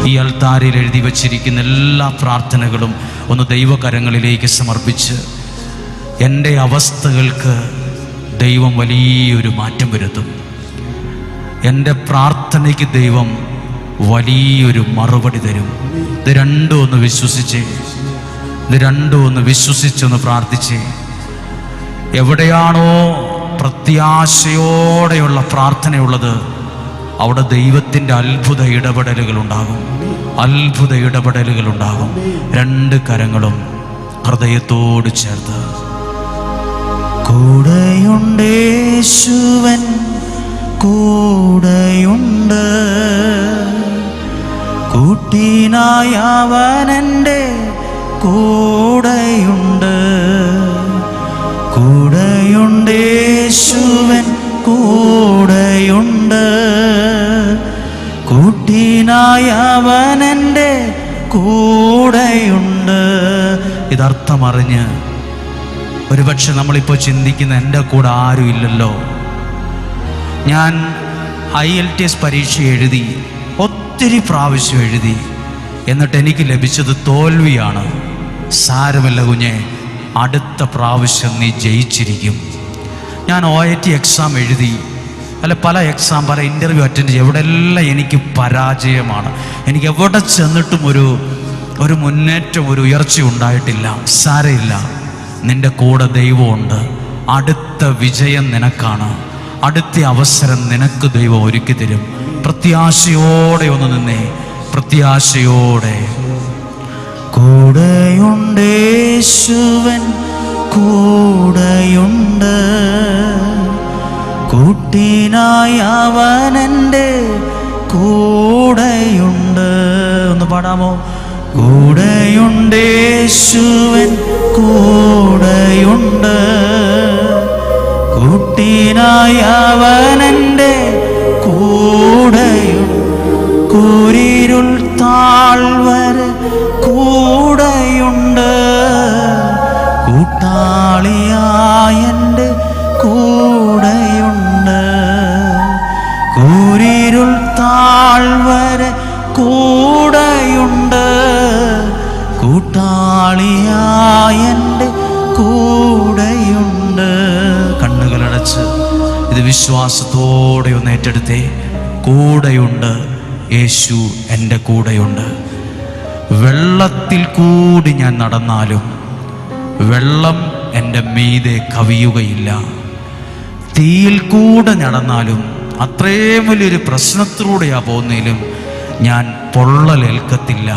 ഈ അൾത്താരിൽ എഴുതി വച്ചിരിക്കുന്ന എല്ലാ പ്രാർത്ഥനകളും ഒന്ന് ദൈവകരങ്ങളിലേക്ക് സമർപ്പിച്ച് എൻ്റെ അവസ്ഥകൾക്ക് ദൈവം വലിയൊരു മാറ്റം വരുത്തും. എൻ്റെ പ്രാർത്ഥനയ്ക്ക് ദൈവം വലിയൊരു മറുപടി തരും. ഇത് രണ്ടും ഒന്ന് വിശ്വസിച്ചേ, ഇത് രണ്ടും ഒന്ന് വിശ്വസിച്ചൊന്ന് പ്രാർത്ഥിച്ചേ. എവിടെയാണോ പ്രത്യാശയോടെയുള്ള പ്രാർത്ഥനയുള്ളത് അവിടെ ദൈവത്തിൻ്റെ അത്ഭുത ഇടപെടലുകൾ ഉണ്ടാകും, അത്ഭുത ഇടപെടലുകൾ ഉണ്ടാകും. രണ്ട് കരങ്ങളും ഹൃദയത്തോട് ചേർത്ത് കൂടെയുണ്ട് യേശുവൻ, കൂടെയുണ്ട്, കൂട്ടിനായി അവനെൻ്റെ കൂടെയുണ്ട്. കൂടെയുണ്ട് യേശുവൻ, കൂടെയുണ്ട്, കൂട്ടിനായി അവനെൻ്റെ കൂടെയുണ്ട്. ഇതർത്ഥമറിഞ്ഞ് ഒരുപക്ഷെ നമ്മളിപ്പോൾ ചിന്തിക്കുന്ന എൻ്റെ കൂടെ ആരും ഇല്ലല്ലോ. ഞാൻ IELTS പരീക്ഷ എഴുതി, ഒത്തിരി പ്രാവശ്യം എഴുതി, എന്നിട്ട് എനിക്ക് ലഭിച്ചത് തോൽവിയാണ്. സാരമല്ല കുഞ്ഞെ, അടുത്ത പ്രാവശ്യം നീ ജയിച്ചിരിക്കും. ഞാൻ OIT എക്സാം എഴുതി, പല എക്സാം, പല ഇൻ്റർവ്യൂ അറ്റൻഡ് ചെയ്യും, എവിടെയെല്ലാം എനിക്ക് പരാജയമാണ്. എനിക്ക് എവിടെ ചെന്നിട്ടും ഒരു മുന്നേറ്റം, ഒരു ഉയർച്ച ഉണ്ടായിട്ടില്ല. സാരമില്ല, നിൻ്റെ കൂടെ ദൈവമുണ്ട്. അടുത്ത വിജയം നിനക്കാണ്, അടുത്ത അവസരം നിനക്ക് ദൈവം ഒരുക്കി തരും. പ്രത്യാശയോടെ ഒന്ന് നിന്നേ, പ്രത്യാശയോടെ. കൂടെയുണ്ട് യേശുവൻ, കൂടെയുണ്ട്, കൂട്ടിനായി അവനെൻ്റെ കൂടെയുണ്ട്. ഒന്ന് പാടാമോ? കൂടെയുണ്ട് യേശുവൻ, കൂടെയുണ്ട്, കൂട്ടിനായി അവനെൻ്റെ കൂടെയുണ്ട്. കൂരിരുൾ താഴ്വരെ കൂടെയുണ്ട്, കൂട്ടാളിയായെൻ്റെ കൂടെയുണ്ട്. കൂരിരുൾ താഴ്വരെ കൂടെയുണ്ട്, കൂട്ടാളിയായെൻ്റെ കൂടെയുണ്ട്. കണ്ണുകളടച്ച് ഇത് വിശ്വാസത്തോടെ ഒന്ന് ഏറ്റെടുത്തേ. കൂടെയുണ്ട് യേശു, എൻ്റെ കൂടെയുണ്ട്. വെള്ളത്തിൽ കൂടി ഞാൻ നടന്നാലും വെള്ളം എൻ്റെ മീതെ കവിയുകയില്ല. തീയിൽ കൂടെ നടന്നാലും അത്രയും വലിയൊരു പ്രശ്നത്തിലൂടെയാ പോകുന്നതിലും ഞാൻ പൊള്ളലേൽക്കത്തില്ല,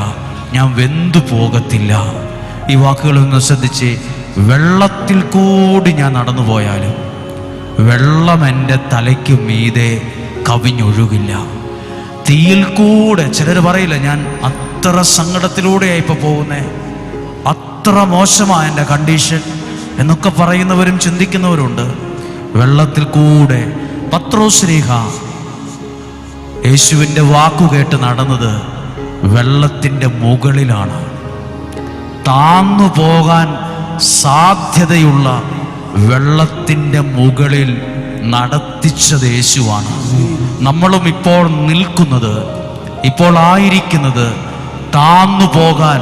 ഞാൻ വെന്തു പോകത്തില്ല. ഈ വാക്കുകളൊന്ന് ശ്രദ്ധിച്ച്. വെള്ളത്തിൽ കൂടി ഞാൻ നടന്നു പോയാലും വെള്ളം എൻ്റെ തലയ്ക്ക് മീതെ കവിഞ്ഞൊഴുകില്ല. തീയിൽ കൂടെ, ചിലർ പറയില്ല ഞാൻ അത്ര സങ്കടത്തിലൂടെയാണ് ഇപ്പോൾ പോകുന്നേ, അത്ര മോശമാണ് എൻ്റെ കണ്ടീഷൻ എന്നൊക്കെ പറയുന്നവരും ചിന്തിക്കുന്നവരുണ്ട്. വെള്ളത്തിൽ കൂടെ പത്രോസ് ശ്ലീഹ യേശുവിൻ്റെ വാക്കുകേട്ട് നടന്നത് വെള്ളത്തിൻ്റെ മുകളിലാണ്. താന്നു പോകാൻ സാധ്യതയുള്ള വെള്ളത്തിൻ്റെ മുകളിൽ നടത്തിച്ചത് യേശുവാണ്. നമ്മളും ഇപ്പോൾ നിൽക്കുന്നത്, ഇപ്പോൾ ആയിരിക്കുന്നത് താന്നു പോകാൻ,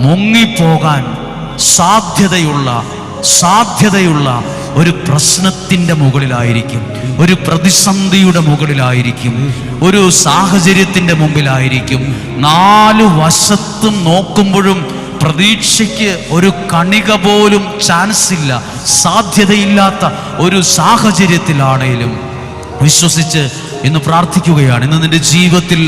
മുങ്ങിപ്പോകാൻ സാധ്യതയുള്ള ഒരു പ്രശ്നത്തിൻ്റെ മുകളിലായിരിക്കും, ഒരു പ്രതിസന്ധിയുടെ മുകളിലായിരിക്കും, ഒരു സാഹചര്യത്തിൻ്റെ മുമ്പിലായിരിക്കും. 4 വശത്തും നോക്കുമ്പോഴും പ്രതീക്ഷയ്ക്ക് ഒരു കണിക പോലും ചാൻസ് ഇല്ല, സാധ്യതയില്ലാത്ത ഒരു സാഹചര്യത്തിലാണേലും വിശ്വസിച്ച് ഇന്ന് പ്രാർത്ഥിക്കുകയാണ്. ഇന്ന് നിന്റെ ജീവിതത്തിൽ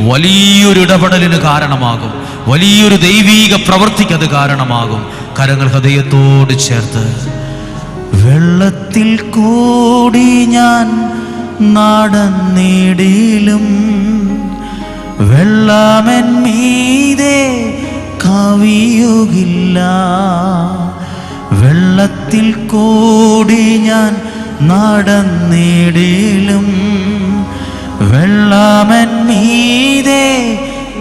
വലിയൊരു ഇടപെടലിന് കാരണമാകും, വലിയൊരു ദൈവീക പ്രവൃത്തിക്ക് അത് കാരണമാകും. കരങ്ങൾ ഹൃദയത്തോട് ചേർത്ത്. വെള്ളത്തിൽ കൂടി ഞാൻ നടന്നിടിലും വെള്ളമെൻ മീതെ കവിയുകില്ല. വെള്ളത്തിൽ കൂടി ഞാൻ നടന്നിടിലും വെള്ളമെൻ മീതെ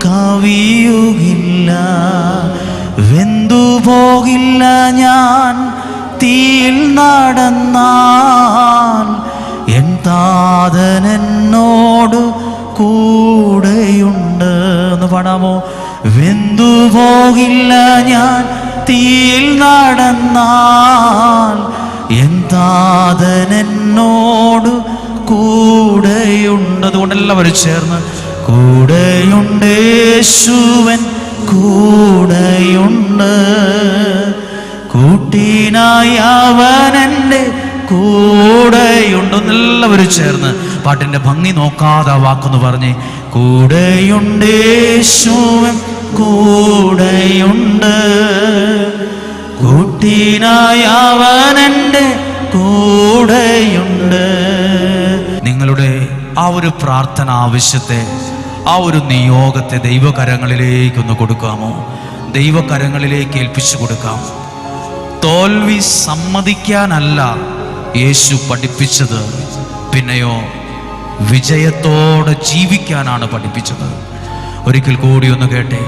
കവിയുകില്ല. വെന്തുപോകില്ല ഞാൻ തീയിൽ നടന്നാൽ, എൻ താതൻ എന്നോട് കൂടെയുണ്ട്. എന്ന് പാടാമോ? വെന്തുപോകില്ല ഞാൻ തീയിൽ നടന്നാൽ, എന്താതനെന്നോട് കൂടെയുണ്ട്. അതുകൊണ്ട് എല്ലാവരും ചേർന്ന് കൂടെയുണ്ട്, യേശുവൻ കൂടെയുണ്ട്, കൂട്ടിനായി അവനെൻ്റെ കൂടെയുണ്ട്. എല്ലാവരും ചേർന്ന് പാട്ടിൻ്റെ ഭംഗി നോക്കാതെ ആ വാക്കൊന്ന് പറഞ്ഞേ, കൂടെയുണ്ട്, യേശുവൻ കൂടെയുണ്ട്, കൂട്ടിനായി അവനെൻ്റെ കൂടെയുണ്ട്. നിങ്ങളുടെ ആ ഒരു പ്രാർത്ഥന ആവശ്യത്തെ, ആ ഒരു നിയോഗത്തെ ദൈവകരങ്ങളിലേക്കൊന്ന് കൊടുക്കാമോ? ദൈവകരങ്ങളിലേക്ക് ഏൽപ്പിച്ചു കൊടുക്കാം. തോൽവി സമ്മതിക്കാനല്ല യേശു പഠിപ്പിച്ചത്, പിന്നെയോ വിജയത്തോടെ ജീവിക്കാനാണ് പഠിപ്പിച്ചത്. ഒരിക്കൽ കൂടി ഒന്ന് കേട്ടെ,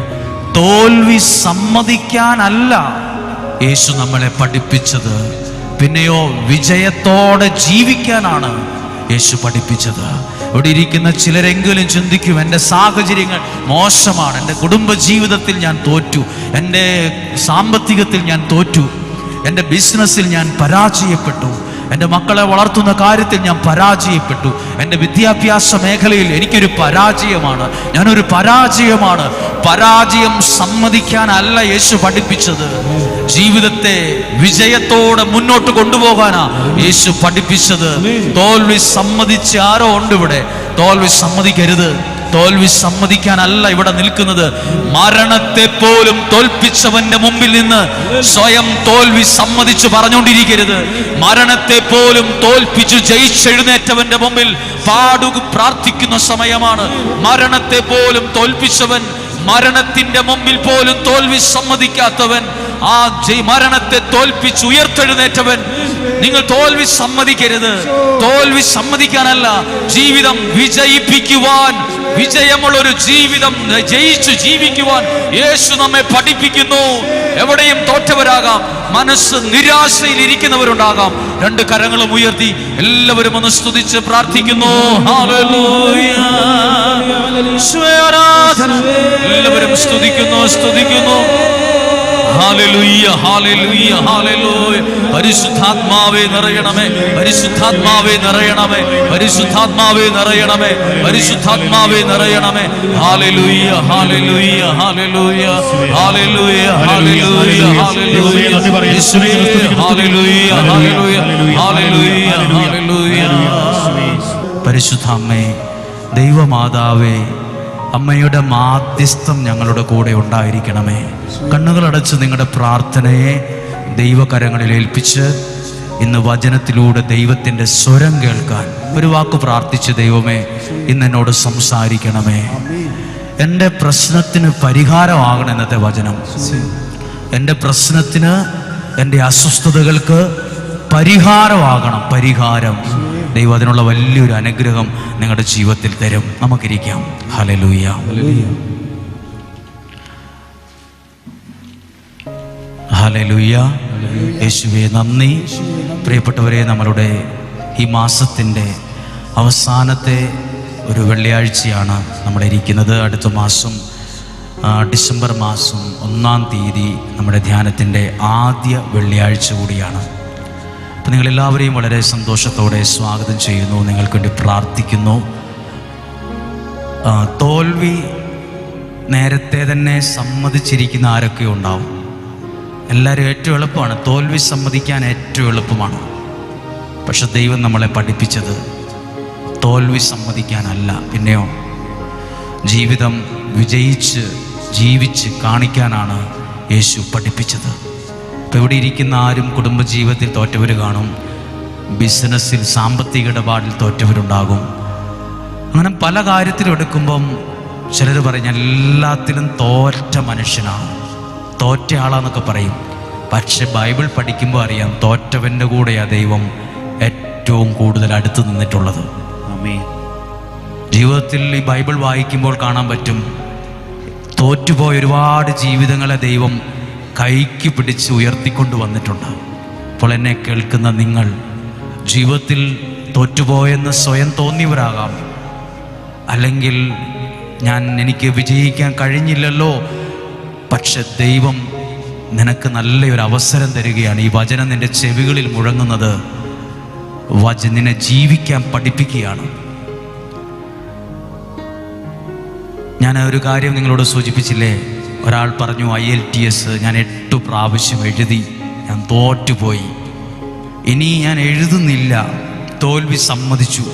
തോൽവി സമ്മതിക്കാനല്ല യേശു നമ്മളെ പഠിപ്പിച്ചത്, പിന്നെയോ വിജയത്തോടെ ജീവിക്കാനാണ് യേശു പഠിപ്പിച്ചത്. ഇവിടെ ഇരിക്കുന്ന ചിലരെങ്കിലും ചിന്തിക്കും, എൻ്റെ സാഹചര്യങ്ങൾ മോശമാണ്, എൻ്റെ കുടുംബ ജീവിതത്തിൽ ഞാൻ തോറ്റു, എൻ്റെ സാമ്പത്തികത്തിൽ ഞാൻ തോറ്റു, എൻ്റെ ബിസിനസ്സിൽ ഞാൻ പരാജയപ്പെട്ടു, എൻ്റെ മക്കളെ വളർത്തുന്ന കാര്യത്തിൽ ഞാൻ പരാജയപ്പെട്ടു, എൻ്റെ വിദ്യാഭ്യാസ മേഖലയിൽ എനിക്കൊരു പരാജയമാണ്, ഞാനൊരു പരാജയമാണ്. പരാജയം സമ്മതിക്കാനല്ല യേശു പഠിപ്പിച്ചത്, ജീവിതത്തെ വിജയത്തോടെ മുന്നോട്ട് കൊണ്ടുപോകാനാ യേശു പഠിപ്പിച്ചത്. തോൽവി സമ്മതിച്ച് ആരോ ഉണ്ട് ഇവിടെ? തോൽവി സമ്മതിക്കരുത്. തോൽവി സമ്മതിക്കാനല്ല ഇവിടെ നിൽക്കുന്നത്. മരണത്തെ പോലും തോൽപ്പിച്ചവന്റെ മുമ്പിൽ നിന്ന് സ്വയം തോൽവി സമ്മതിച്ചു പറഞ്ഞുകൊണ്ടിരിക്കരുത്. മരണത്തെ പോലും തോൽപ്പിച്ചു ജയിച്ചെഴുന്നേറ്റവന്റെ മുമ്പിൽ പ്രാർത്ഥിക്കുന്ന സമയമാണ്. മരണത്തെ പോലും തോൽപ്പിച്ചവൻ, മരണത്തിന്റെ മുമ്പിൽ പോലും തോൽവി സമ്മതിക്കാത്തവൻ, ആ മരണത്തെ തോൽപ്പിച്ച് ഉയർത്തെഴുന്നേറ്റവൻ. നിങ്ങൾ തോൽവി സമ്മതിക്കരുത്. തോൽവി സമ്മതിക്കാനല്ല, ജീവിതം വിജയിപ്പിക്കുവാൻ, വിജയമുള്ളൊരു ജീവിതം ജയിച്ചു ജീവിക്കുവാൻ യേശു നമ്മെ പഠിപ്പിക്കുന്നു. എവിടെയും തോറ്റവരാകാം, മനസ്സ് നിരാശയിൽ ഇരിക്കുന്നവരുണ്ടാകാം. രണ്ട് കരങ്ങളും ഉയർത്തി എല്ലാവരും ഒന്ന് സ്തുതിച്ച് പ്രാർത്ഥിക്കുന്നു. ഹല്ലേലൂയ, എല്ലാവരും സ്തുതിക്കുന്നു, സ്തുതിക്കുന്നു. ഹല്ലേലൂയ, ഹല്ലേലൂയ, ഹല്ലേലൂയ. പരിശുദ്ധാത്മാവേ നിറയണമേ, പരിശുദ്ധാത്മാവേ നിറയണമേ, പരിശുദ്ധാത്മാവേ നിറയണമേ, പരിശുദ്ധാത്മാവേ നിറയണമേ. ഹല്ലേലൂയ, ഹല്ലേലൂയ, ഹല്ലേലൂയ, ഹല്ലേലൂയ, ഹല്ലേലൂയ, ഹല്ലേലൂയ. യേശുവേ, ഹല്ലേലൂയ, ഹല്ലേലൂയ, ഹല്ലേലൂയ, ഹല്ലേലൂയ. പരിശുദ്ധ അമ്മേ, ദൈവമാതാവേ, അമ്മയുടെ മാധ്യസ്ഥം ഞങ്ങളുടെ കൂടെ ഉണ്ടായിരിക്കണമേ. കണ്ണുകളടച്ച് നിങ്ങളുടെ പ്രാർത്ഥനയെ ദൈവകരങ്ങളിൽ ഏൽപ്പിച്ച് ഇന്ന് വചനത്തിലൂടെ ദൈവത്തിൻ്റെ സ്വരം കേൾക്കാൻ ഒരു വാക്ക് പ്രാർത്ഥിച്ച്, ദൈവമേ ഇന്ന് എന്നോട് സംസാരിക്കണമേ. എൻ്റെ പ്രശ്നത്തിന് പരിഹാരമാകണം ഇന്നത്തെ വചനം. എൻ്റെ പ്രശ്നത്തിന്, എൻ്റെ അസ്വസ്ഥതകൾക്ക് പരിഹാരമാകണം. പരിഹാരം ദൈവം അതിനുള്ള വലിയൊരു അനുഗ്രഹം നിങ്ങളുടെ ജീവിതത്തിൽ തരും. നമുക്കിരിക്കാം. ഹല്ലേലൂയ. ഹല്ലേലൂയ. യേശുവേ നന്ദി. പ്രിയപ്പെട്ടവരെ, നമ്മളുടെ ഈ മാസത്തിൻ്റെ അവസാനത്തെ ഒരു വെള്ളിയാഴ്ചയാണ് നമ്മളിരിക്കുന്നത്. അടുത്ത മാസം ഡിസംബർ മാസം 1-ാം തീയതി നമ്മുടെ ധ്യാനത്തിൻ്റെ ആദ്യ വെള്ളിയാഴ്ച കൂടിയാണ്. അപ്പം നിങ്ങളെല്ലാവരെയും വളരെ സന്തോഷത്തോടെ സ്വാഗതം ചെയ്യുന്നു. നിങ്ങൾക്ക് വേണ്ടി പ്രാർത്ഥിക്കുന്നു. തോൽവി നേരത്തെ തന്നെ സമ്മതിച്ചിരിക്കുന്ന ആരൊക്കെ ഉണ്ടാവും? എല്ലാവരും ഏറ്റവും എളുപ്പമാണ്, തോൽവി സമ്മതിക്കാൻ ഏറ്റവും എളുപ്പമാണ്. പക്ഷെ ദൈവം നമ്മളെ പഠിപ്പിച്ചത് തോൽവി സമ്മതിക്കാനല്ല, പിന്നെയോ ജീവിതം വിജയിച്ച് ജീവിച്ച് കാണിക്കാനാണ് യേശു പഠിപ്പിച്ചത്. ഇപ്പോൾ ഇവിടെ ഇരിക്കുന്ന ആരും കുടുംബജീവിതത്തിൽ തോറ്റവർ കാണും, ബിസിനസ്സിൽ സാമ്പത്തിക ഇടപാടിൽ തോറ്റവരുണ്ടാകും. അങ്ങനെ പല കാര്യത്തിലും എടുക്കുമ്പം ചിലർ പറയും എല്ലാത്തിലും തോറ്റ മനുഷ്യനാണ്, തോറ്റ ആളാന്നൊക്കെ പറയും. പക്ഷെ ബൈബിൾ പഠിക്കുമ്പോൾ അറിയാം, തോറ്റവൻ്റെ കൂടെയാണ് ദൈവം ഏറ്റവും കൂടുതൽ അടുത്ത് നിന്നിട്ടുള്ളത്. ജീവിതത്തിൽ ഈ ബൈബിൾ വായിക്കുമ്പോൾ കാണാൻ പറ്റും, തോറ്റുപോയ ഒരുപാട് ജീവിതങ്ങളെ ദൈവം കൈക്ക് പിടിച്ച് ഉയർത്തിക്കൊണ്ട് വന്നിട്ടുണ്ട്. അപ്പോൾ എന്നെ കേൾക്കുന്ന നിങ്ങൾ ജീവിതത്തിൽ തോറ്റുപോയെന്ന് സ്വയം തോന്നിയവരാകാം, അല്ലെങ്കിൽ എനിക്ക് വിജയിക്കാൻ കഴിഞ്ഞില്ലല്ലോ. പക്ഷെ ദൈവം നിനക്ക് നല്ലൊരു അവസരം തരികയാണ്. ഈ വചനം നിൻ്റെ ചെവികളിൽ മുഴങ്ങുന്നത് നിന്നെ ജീവിക്കാൻ പഠിപ്പിക്കുകയാണ്. ഞാൻ ഒരു കാര്യം നിങ്ങളോട് സൂചിപ്പിച്ചില്ലേ, ഒരാൾ പറഞ്ഞു IELTS ഞാൻ 8 പ്രാവശ്യം എഴുതി, ഞാൻ തോറ്റുപോയി, ഇനി ഞാൻ എഴുതുന്നില്ല, തോൽവി സമ്മതിച്ചു.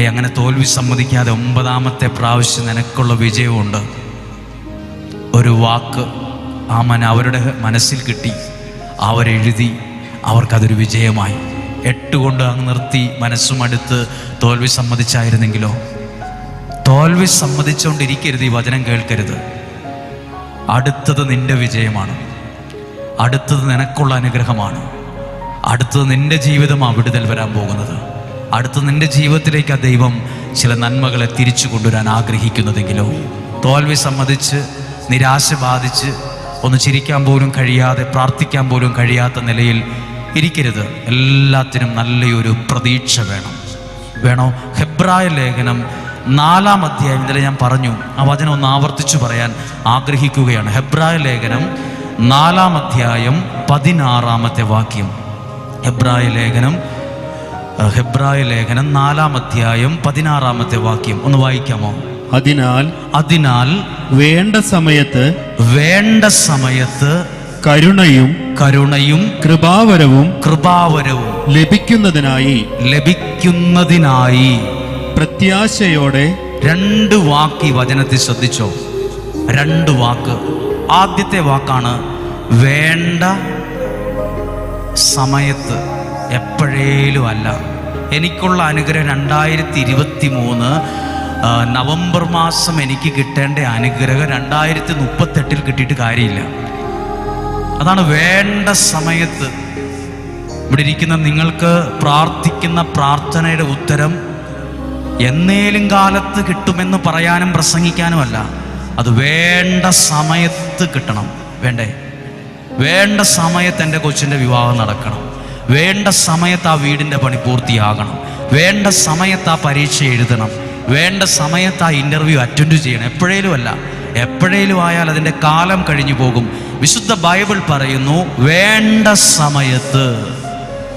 അങ്ങനെ തോൽവി സമ്മതിക്കാതെ 9ാമത്തെ പ്രാവശ്യം നിനക്കുള്ള വിജയമുണ്ട്. ഒരു വാക്ക് അവരുടെ മനസ്സിൽ കിട്ടി, അവരെഴുതി, അവർക്കതൊരു വിജയമായി. 8 കൊണ്ട് അങ്ങ് നിർത്തി മനസ്സും അടുത്ത് തോൽവി സമ്മതിച്ചായിരുന്നെങ്കിലോ? തോൽവി സമ്മതിച്ചുകൊണ്ടിരിക്കരുത്, ഈ വചനം കേൾക്കരുത്. അടുത്തത് നിന്റെ വിജയമാണ്, അടുത്തത് നിനക്കുള്ള അനുഗ്രഹമാണ്, അടുത്തത് നിന്റെ ജീവിതമാണ് വിടുതൽ വരാൻ പോകുന്നത്. അടുത്തത് നിന്റെ ജീവിതത്തിലേക്ക് ആ ദൈവം ചില നന്മകളെ തിരിച്ചു കൊണ്ടുവരാൻ ആഗ്രഹിക്കുന്നതെങ്കിലോ? തോൽവി സമ്മതിച്ച് നിരാശ ബാധിച്ച് ഒന്ന് ചിരിക്കാൻ പോലും കഴിയാതെ പ്രാർത്ഥിക്കാൻ പോലും കഴിയാത്ത നിലയിൽ ഇരിക്കരുത്. എല്ലാത്തിനും നല്ലൊരു പ്രതീക്ഷ വേണോ? ഹെബ്രായ ലേഖനം 4-ാം അധ്യായം, ഇന്നലെ ഞാൻ പറഞ്ഞു, ആ വചനം ഒന്ന് ആവർത്തിച്ചു പറയാൻ ആഗ്രഹിക്കുകയാണ്. ഹെബ്രായ ലേഖനം 4-ാം അധ്യായം 16-ാമത്തെ വാക്യം. ഹെബ്രായ ലേഖനം 4-ാം അധ്യായം 16-ാമത്തെ വാക്യം ഒന്ന് വായിക്കാമോ? അതിനാൽ വേണ്ട സമയത്ത് കരുണയും കൃപാവരവും ലഭിക്കുന്നതിനായി പ്രത്യാശയോടെ. 2 വാക്ക് ഈ വചനത്തിൽ ശ്രദ്ധിച്ചോ? 2 വാക്ക്. ആദ്യത്തെ വാക്കാണ് വേണ്ട സമയത്ത്, എപ്പോഴേലും അല്ല. എനിക്കുള്ള അനുഗ്രഹം 2023 നവംബർ മാസം എനിക്ക് കിട്ടേണ്ട അനുഗ്രഹം 2038 കിട്ടിയിട്ട് കാര്യമില്ല. അതാണ് വേണ്ട സമയത്ത്. ഇവിടെ ഇരിക്കുന്ന നിങ്ങൾക്ക് പ്രാർത്ഥിക്കുന്ന പ്രാർത്ഥനയുടെ ഉത്തരം എന്നേലും കാലത്ത് കിട്ടുമെന്ന് പറയാനും പ്രസംഗിക്കാനുമല്ല, അത് വേണ്ട സമയത്ത് കിട്ടണം. വേണ്ട സമയത്ത് എൻ്റെ കൊച്ചിൻ്റെ വിവാഹം നടക്കണം, വേണ്ട സമയത്ത് ആ വീടിൻ്റെ പണി പൂർത്തിയാകണം, വേണ്ട സമയത്ത് ആ പരീക്ഷ എഴുതണം, വേണ്ട സമയത്ത് ആ ഇൻ്റർവ്യൂ അറ്റൻഡ് ചെയ്യണം. എപ്പോഴേലും ആയാൽ അതിൻ്റെ കാലം കഴിഞ്ഞു പോകും. വിശുദ്ധ ബൈബിൾ പറയുന്നു വേണ്ട സമയത്ത്.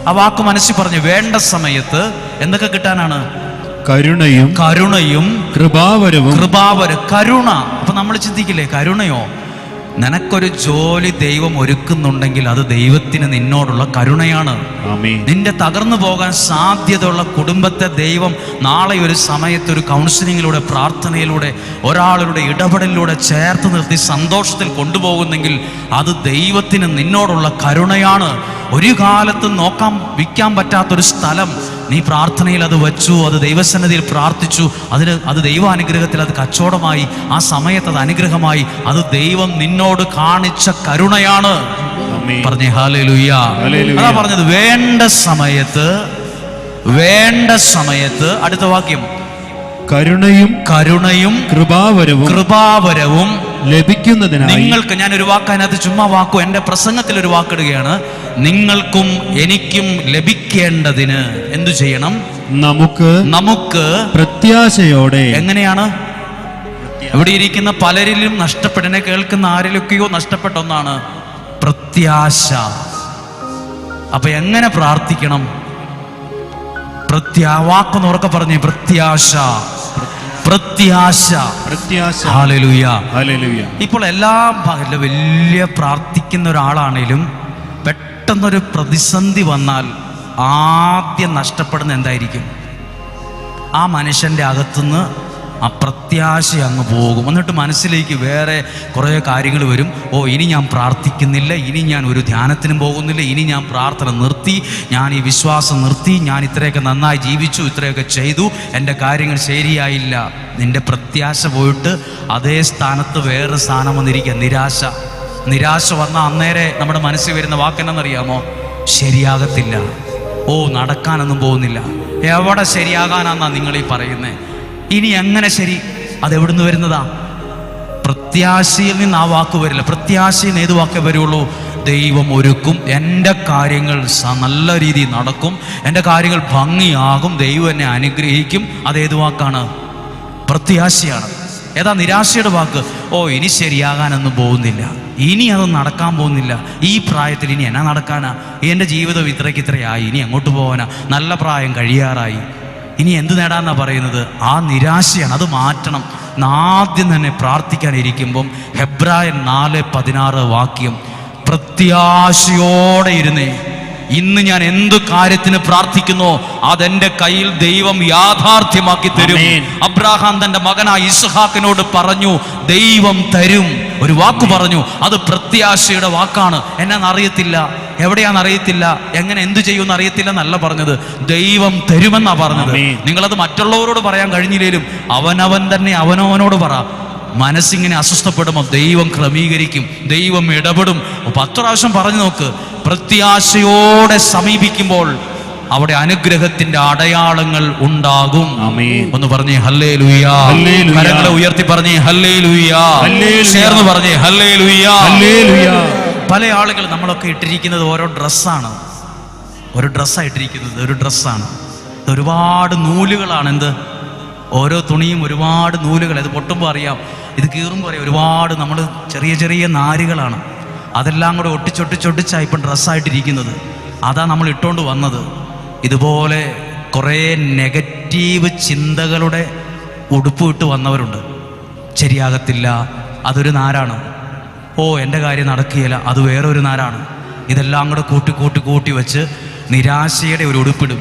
ആ വാക്ക് മനസ്സിൽ പറഞ്ഞു, വേണ്ട സമയത്ത് എന്തൊക്കെ കിട്ടാനാണ്? കരുണയും കൃപാവരവും. കരുണ. അപ്പൊ നമ്മൾ ചിന്തിക്കില്ലേ, കരുണയോ? നിനക്കൊരു ജോലി ദൈവം ഒരുക്കുന്നുണ്ടെങ്കിൽ അത് ദൈവത്തിന് നിന്നോടുള്ള കരുണയാണ്. നിന്റെ തകർന്നു പോകാൻ സാധ്യതയുള്ള കുടുംബത്തെ ദൈവം നാളെ ഒരു സമയത്ത് ഒരു കൗൺസിലിങ്ങിലൂടെ, പ്രാർത്ഥനയിലൂടെ, ഒരാളുടെ ഇടപെടലിലൂടെ ചേർത്ത് നിർത്തി സന്തോഷത്തിൽ കൊണ്ടുപോകുന്നെങ്കിൽ അത് ദൈവത്തിന് നിന്നോടുള്ള കരുണയാണ്. ഒരു കാലത്തും വിൽക്കാൻ പറ്റാത്തൊരു സ്ഥലം നീ പ്രാർത്ഥനയിൽ അത് വച്ചു, അത് ദൈവസന്നിധിയിൽ പ്രാർത്ഥിച്ചു, അത് ദൈവാനുഗ്രഹത്തിൽ അത് കച്ചവടമായി, ആ സമയത്ത് അത് അനുഗ്രഹമായി. അത് ദൈവം നിന്നോട് കാണിച്ച കരുണയാണ്. പറഞ്ഞേ ഹല്ലേലൂയ. അതാ പറഞ്ഞത് വേണ്ട സമയത്ത്. അടുത്ത വാക്യം, കരുണയും കൃപാവരവും ലഭിക്കുന്നതിനായി നിങ്ങൾക്ക്. ഞാനൊരു വാക്ക് അതിനകത്ത് ചുമ്മാ വാക്കു, എൻ്റെ പ്രസംഗത്തിൽ ഒരു വാക്കിടുകയാണ്. നിങ്ങൾക്കും എനിക്കും ലഭിക്കേണ്ടതിന് എന്തു ചെയ്യണം? നമുക്ക് പ്രത്യാശയോടെ. എങ്ങനെയാണ്? ഇവിടെ ഇരിക്കുന്ന പലരിലും നഷ്ടപ്പെട്ടെന്നെ കേൾക്കുന്ന ആരിലൊക്കെയോ നഷ്ടപ്പെട്ട ഒന്നാണ് പ്രത്യാശ. അപ്പൊ എങ്ങനെ പ്രാർത്ഥിക്കണം? വാക്കൊന്ന് ഉറക്കെ പറഞ്ഞേ, പ്രത്യാശ. ഹല്ലേലൂയ. ഇപ്പോൾ വലിയ പ്രാർത്ഥിക്കുന്ന ഒരാളാണേലും പെട്ടെന്നൊരു പ്രതിസന്ധി വന്നാൽ ആദ്യം നഷ്ടപ്പെടുന്ന എന്തായിരിക്കും? ആ മനുഷ്യൻ്റെ അകത്തുനിന്ന് ആ പ്രത്യാശ അങ്ങ് പോകും. എന്നിട്ട് മനസ്സിലേക്ക് വേറെ കുറേ കാര്യങ്ങൾ വരും. ഇനി ഞാൻ പ്രാർത്ഥിക്കുന്നില്ല, ഇനി ഞാൻ ഒരു ധ്യാനത്തിനും പോകുന്നില്ല, ഇനി ഞാൻ പ്രാർത്ഥന നിർത്തി, ഞാൻ ഈ വിശ്വാസം നിർത്തി, ഞാൻ ഇത്രയൊക്കെ നന്നായി ജീവിച്ചു, ഇത്രയൊക്കെ ചെയ്തു, എൻ്റെ കാര്യങ്ങൾ ശരിയായില്ല. നിൻ്റെ പ്രത്യാശ പോയിട്ട് അതേ സ്ഥാനത്ത് വേറെ സ്ഥാനം വന്നിരിക്കുക. നിരാശ വന്ന അന്നേരെ നമ്മുടെ മനസ്സിൽ വരുന്ന വാക്കെന്നറിയാമോ? ശരിയാകത്തില്ല, നടക്കാനൊന്നും പോകുന്നില്ല. എവിടെ ശരിയാകാനാന്നാ നിങ്ങളീ പറയുന്നേ? ഇനി എങ്ങനെ ശരി? അതെവിടുന്ന് വരുന്നതാ? പ്രത്യാശയിൽ നിന്ന് ആ വാക്ക് വരില്ല. പ്രത്യാശയിൽ നിന്ന് ഏത് വാക്കേ വരുള്ളൂ? ദൈവം ഒരുക്കും, എൻ്റെ കാര്യങ്ങൾ നല്ല രീതിയിൽ നടക്കും, എൻ്റെ കാര്യങ്ങൾ ഭംഗിയാകും, ദൈവം എന്നെ അനുഗ്രഹിക്കും. അതേത് വാക്കാണ്? പ്രത്യാശയാണ്. ഏതാ നിരാശയുടെ വാക്ക്? ഓ, ഇനി ശരിയാകാനൊന്നും പോകുന്നില്ല, ഇനി അതൊന്നും നടക്കാൻ പോകുന്നില്ല, ഈ പ്രായത്തിൽ ഇനി എന്നാ നടക്കാനാ, എൻ്റെ ജീവിതം ഇത്രയായി, ഇനി എങ്ങോട്ട് പോകാനാ, നല്ല പ്രായം കഴിയാറായി, ഇനി എന്ത് നേടാന്നാ പറയുന്നത്? ആ നിരാശയാണ്. അത് മാറ്റണം. ആദ്യം തന്നെ പ്രാർത്ഥിക്കാനിരിക്കുമ്പം ഹെബ്രായർ 4:16 വാക്യം, പ്രത്യാശയോടെ ഇരുന്നേ. ഇന്ന് ഞാൻ എന്ത് കാര്യത്തിന് പ്രാർത്ഥിക്കുന്നോ അതെന്റെ കയ്യിൽ ദൈവം യാഥാർത്ഥ്യമാക്കി തരും. അബ്രാഹാം തന്റെ മകനായ ഇസ്ഹാക്കിനോട് പറഞ്ഞു, ദൈവം തരും. ഒരു വാക്ക് പറഞ്ഞു, അത് പ്രത്യാശയുടെ വാക്കാണ്. എന്നാന്നറിയത്തില്ല, എവിടെയാണെന്നറിയത്തില്ല, എങ്ങനെ എന്തു ചെയ്യുമെന്ന് അറിയത്തില്ല എന്നല്ല പറഞ്ഞത്, ദൈവം തരുമെന്നാ പറഞ്ഞത്. നിങ്ങളത് മറ്റുള്ളവരോട് പറയാൻ കഴിഞ്ഞില്ലേലും അവനവൻ തന്നെ അവനവനോട് പറ. മനസ്സിങ്ങനെ അസ്വസ്ഥപ്പെടുമ്പോൾ ദൈവം ക്രമീകരിക്കും, ദൈവം ഇടപെടും. 10 പ്രാവശ്യം പറഞ്ഞു നോക്ക്. പ്രത്യാശയോടെ സമീപിക്കുമ്പോൾ അവിടെ അനുഗ്രഹത്തിന്റെ അടയാളങ്ങൾ ഉണ്ടാകും. ഒന്ന് പറഞ്ഞേ ഹല്ലേലൂയാ. കരങ്ങളെ ഉയർത്തി പറഞ്ഞേ ഹല്ലേലൂയാ. ചേർന്ന് പറഞ്ഞേ ഹല്ലേലൂയാ. പല ആളുകൾ നമ്മളൊക്കെ ഇട്ടിരിക്കുന്നത് ഓരോ ഡ്രസ്സാണ്, ഒരു ഡ്രസ്സായിട്ടിരിക്കുന്നത്, ഒരു ഡ്രസ്സാണ്. ഒരുപാട് നൂലുകളാണ്. എന്ത്? ഓരോ തുണിയും ഒരുപാട് നൂലുകൾ. ഇത് പൊട്ടുമ്പോൾ അറിയാം, ഇത് കീറുമ്പോൾ അറിയാം, ഒരുപാട് നമ്മൾ ചെറിയ ചെറിയ നാരുകളാണ്. അതെല്ലാം കൂടെ ഒട്ടിച്ചൊട്ടിച്ചൊട്ടിച്ചാണ് ഇപ്പം ഡ്രസ്സായിട്ടിരിക്കുന്നത്. അതാ നമ്മൾ ഇട്ടുകൊണ്ട് വന്നത്. ഇതുപോലെ കുറേ നെഗറ്റീവ് ചിന്തകളുടെ ഉടുപ്പ് ഇട്ട് വന്നവരുണ്ട്. ശരിയാകത്തില്ല, അതൊരു നാരാണ്. ഓ, എൻ്റെ കാര്യം നടക്കുകയില്ല, അത് വേറൊരു നാരാണ്. ഇതെല്ലാം കൂടെ കൂട്ടി വെച്ച് നിരാശയുടെ ഒരു ഉടുപ്പിടും.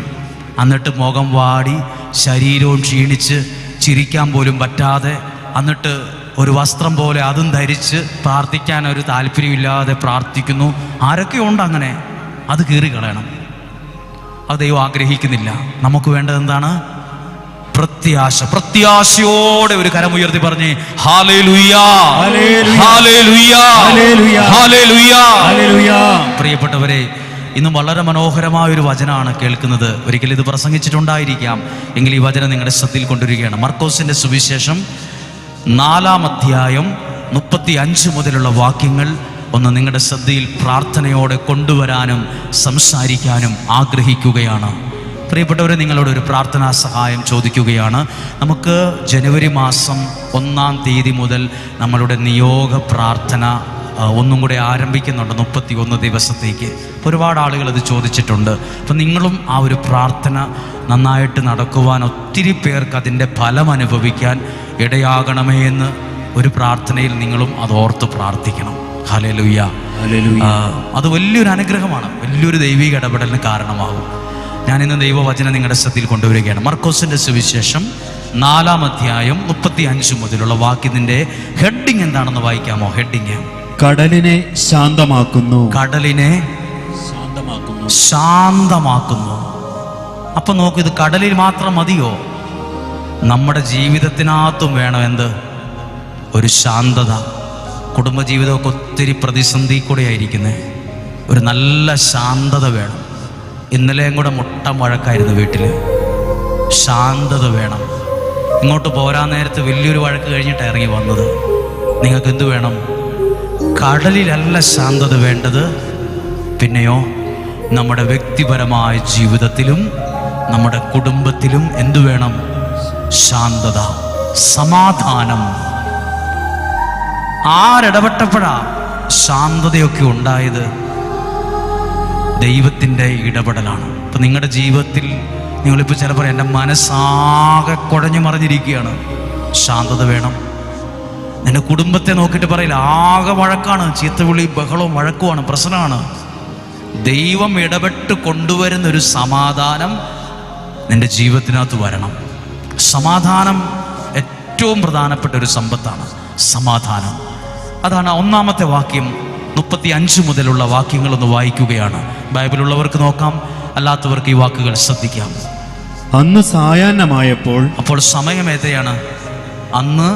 എന്നിട്ട് മുഖം വാടി, ശരീരവും ക്ഷീണിച്ച്, ചിരിക്കാൻ പോലും പറ്റാതെ, എന്നിട്ട് ഒരു വസ്ത്രം പോലെ അതും ധരിച്ച് പ്രാർത്ഥിക്കാൻ ഒരു താല്പര്യമില്ലാതെ പ്രാർത്ഥിക്കുന്നു. ആരൊക്കെയുണ്ട് അങ്ങനെ? അത് കീറിക്കളയണം. അത് ദൈവം ആഗ്രഹിക്കുന്നില്ല. നമുക്ക് വേണ്ടത് എന്താണ്? പ്രത്യാശ. പ്രത്യാശയോടെ ഒരു കരമുയർത്തി പറഞ്ഞേ ഹല്ലേലൂയാ, ഹല്ലേലൂയാ, ഹല്ലേലൂയാ. പ്രിയപ്പെട്ടവരെ, ഇന്നും വളരെ മനോഹരമായ ഒരു വചനമാണ് കേൾക്കുന്നത്. ഒരിക്കലും ഇത് പ്രസംഗിച്ചിട്ടുണ്ടായിരിക്കാം, എങ്കിൽ ഈ വചനം നിങ്ങളുടെ ശ്രദ്ധയിൽ കൊണ്ടുവരികയാണ്. മർക്കോസിന്റെ സുവിശേഷം 4-ാം അധ്യായം 35 മുതലുള്ള വാക്യങ്ങൾ ഒന്ന് നിങ്ങളുടെ ശ്രദ്ധയിൽ പ്രാർത്ഥനയോടെ കൊണ്ടുവരാനും സംസാരിക്കാനും ആഗ്രഹിക്കുകയാണ്. പ്രിയപ്പെട്ടവരെ, നിങ്ങളോട് ഒരു പ്രാർത്ഥനാ സഹായം ചോദിക്കുകയാണ്. നമുക്ക് ജനുവരി മാസം 1-ാം തീയതി മുതൽ നമ്മളുടെ നിയോഗ പ്രാർത്ഥന ഒന്നും കൂടെ ആരംഭിക്കുന്നുണ്ട്, 31 ദിവസത്തേക്ക്. ഒരുപാട് ആളുകൾ അത് ചോദിച്ചിട്ടുണ്ട്. അപ്പം നിങ്ങളും ആ ഒരു പ്രാർത്ഥന നന്നായിട്ട് നടക്കുവാൻ, ഒത്തിരി പേർക്ക് അതിൻ്റെ ഫലം അനുഭവിക്കാൻ ഇടയാകണമേ എന്ന് ഒരു പ്രാർത്ഥനയിൽ നിങ്ങളും അത് ഓർത്ത് പ്രാർത്ഥിക്കണം. ഹല്ലേലൂയ. അത് വലിയൊരു അനുഗ്രഹമാണ്, വലിയൊരു ദൈവിക ഇടപെടലിന് കാരണമാകും. ഞാനിന്ന് ദൈവവചനം നിങ്ങളുടെ ശ്രദ്ധയിൽ കൊണ്ടുവരികയാണ്. മർക്കോസിന്റെ സുവിശേഷം 4-ാം അധ്യായം 35 മുതലുള്ള വാക്യത്തിന്റെ ഹെഡിങ് എന്താണെന്ന് വായിക്കാമോ? ഹെഡിങ്: കടലിനെ ശാന്തമാക്കുന്നു. കടലിനെ ശാന്തമാക്കുന്നു. അപ്പൊ നോക്കൂ, ഇത് കടലിൽ മാത്രം മതിയോ? നമ്മുടെ ജീവിതത്തിനകത്തും വേണം എന്ത്? ഒരു ശാന്തത. കുടുംബജീവിതമൊക്കെ ഒത്തിരി പ്രതിസന്ധി കൂടെ ആയിരിക്കുന്നത്. ഒരു നല്ല ശാന്തത വേണം. ഇന്നലെയും കൂടെ മുട്ട വഴക്കായിരുന്നു വീട്ടിൽ. ശാന്തത വേണം. ഇങ്ങോട്ട് പോരാൻ നേരത്ത് വലിയൊരു വഴക്ക് കഴിഞ്ഞിട്ടാണ് ഇറങ്ങി വന്നത്. നിങ്ങൾക്ക് എന്തു വേണം? കടലിലല്ല ശാന്തത വേണ്ടത്, പിന്നെയോ നമ്മുടെ വ്യക്തിപരമായ ജീവിതത്തിലും നമ്മുടെ കുടുംബത്തിലും എന്തു വേണം? ശാന്തത, സമാധാനം. ആരിടപെട്ടപ്പോഴാ ശാന്തതയൊക്കെ ഉണ്ടായത്? ദൈവത്തിൻ്റെ ഇടപെടലാണ്. ഇപ്പം നിങ്ങളുടെ ജീവിതത്തിൽ നിങ്ങളിപ്പോൾ ചിലപ്പോൾ എൻ്റെ മനസ്സാകെ കുഴഞ്ഞു മറിഞ്ഞിരിക്കുകയാണ്. ശാന്തത വേണം. നിന്റെ കുടുംബത്തെ നോക്കിയിട്ട് പറയില്ല, ആകെ വഴക്കാണ്, ചീത്തവിളി, ബഹളവും വഴക്കുമാണ്, പ്രശ്നമാണ്. ദൈവം ഇടപെട്ട് കൊണ്ടുവരുന്ന ഒരു സമാധാനം നിന്റെ ജീവിതത്തിനകത്ത് വരണം. സമാധാനം ഏറ്റവും പ്രധാനപ്പെട്ട ഒരു സമ്പത്താണ്. സമാധാനം. അതാണ് 1-ാമത്തെ വാക്യം. 35 മുതലുള്ള വാക്യങ്ങളൊന്ന് വായിക്കുകയാണ്. ബൈബിളുള്ളവർക്ക് നോക്കാം, അല്ലാത്തവർക്ക് ഈ വാക്കുകൾ ശ്രദ്ധിക്കാം. അന്ന് സായാഹ്നമായപ്പോൾ, അപ്പോൾ സമയം ഏതെയാണ്? അന്ന്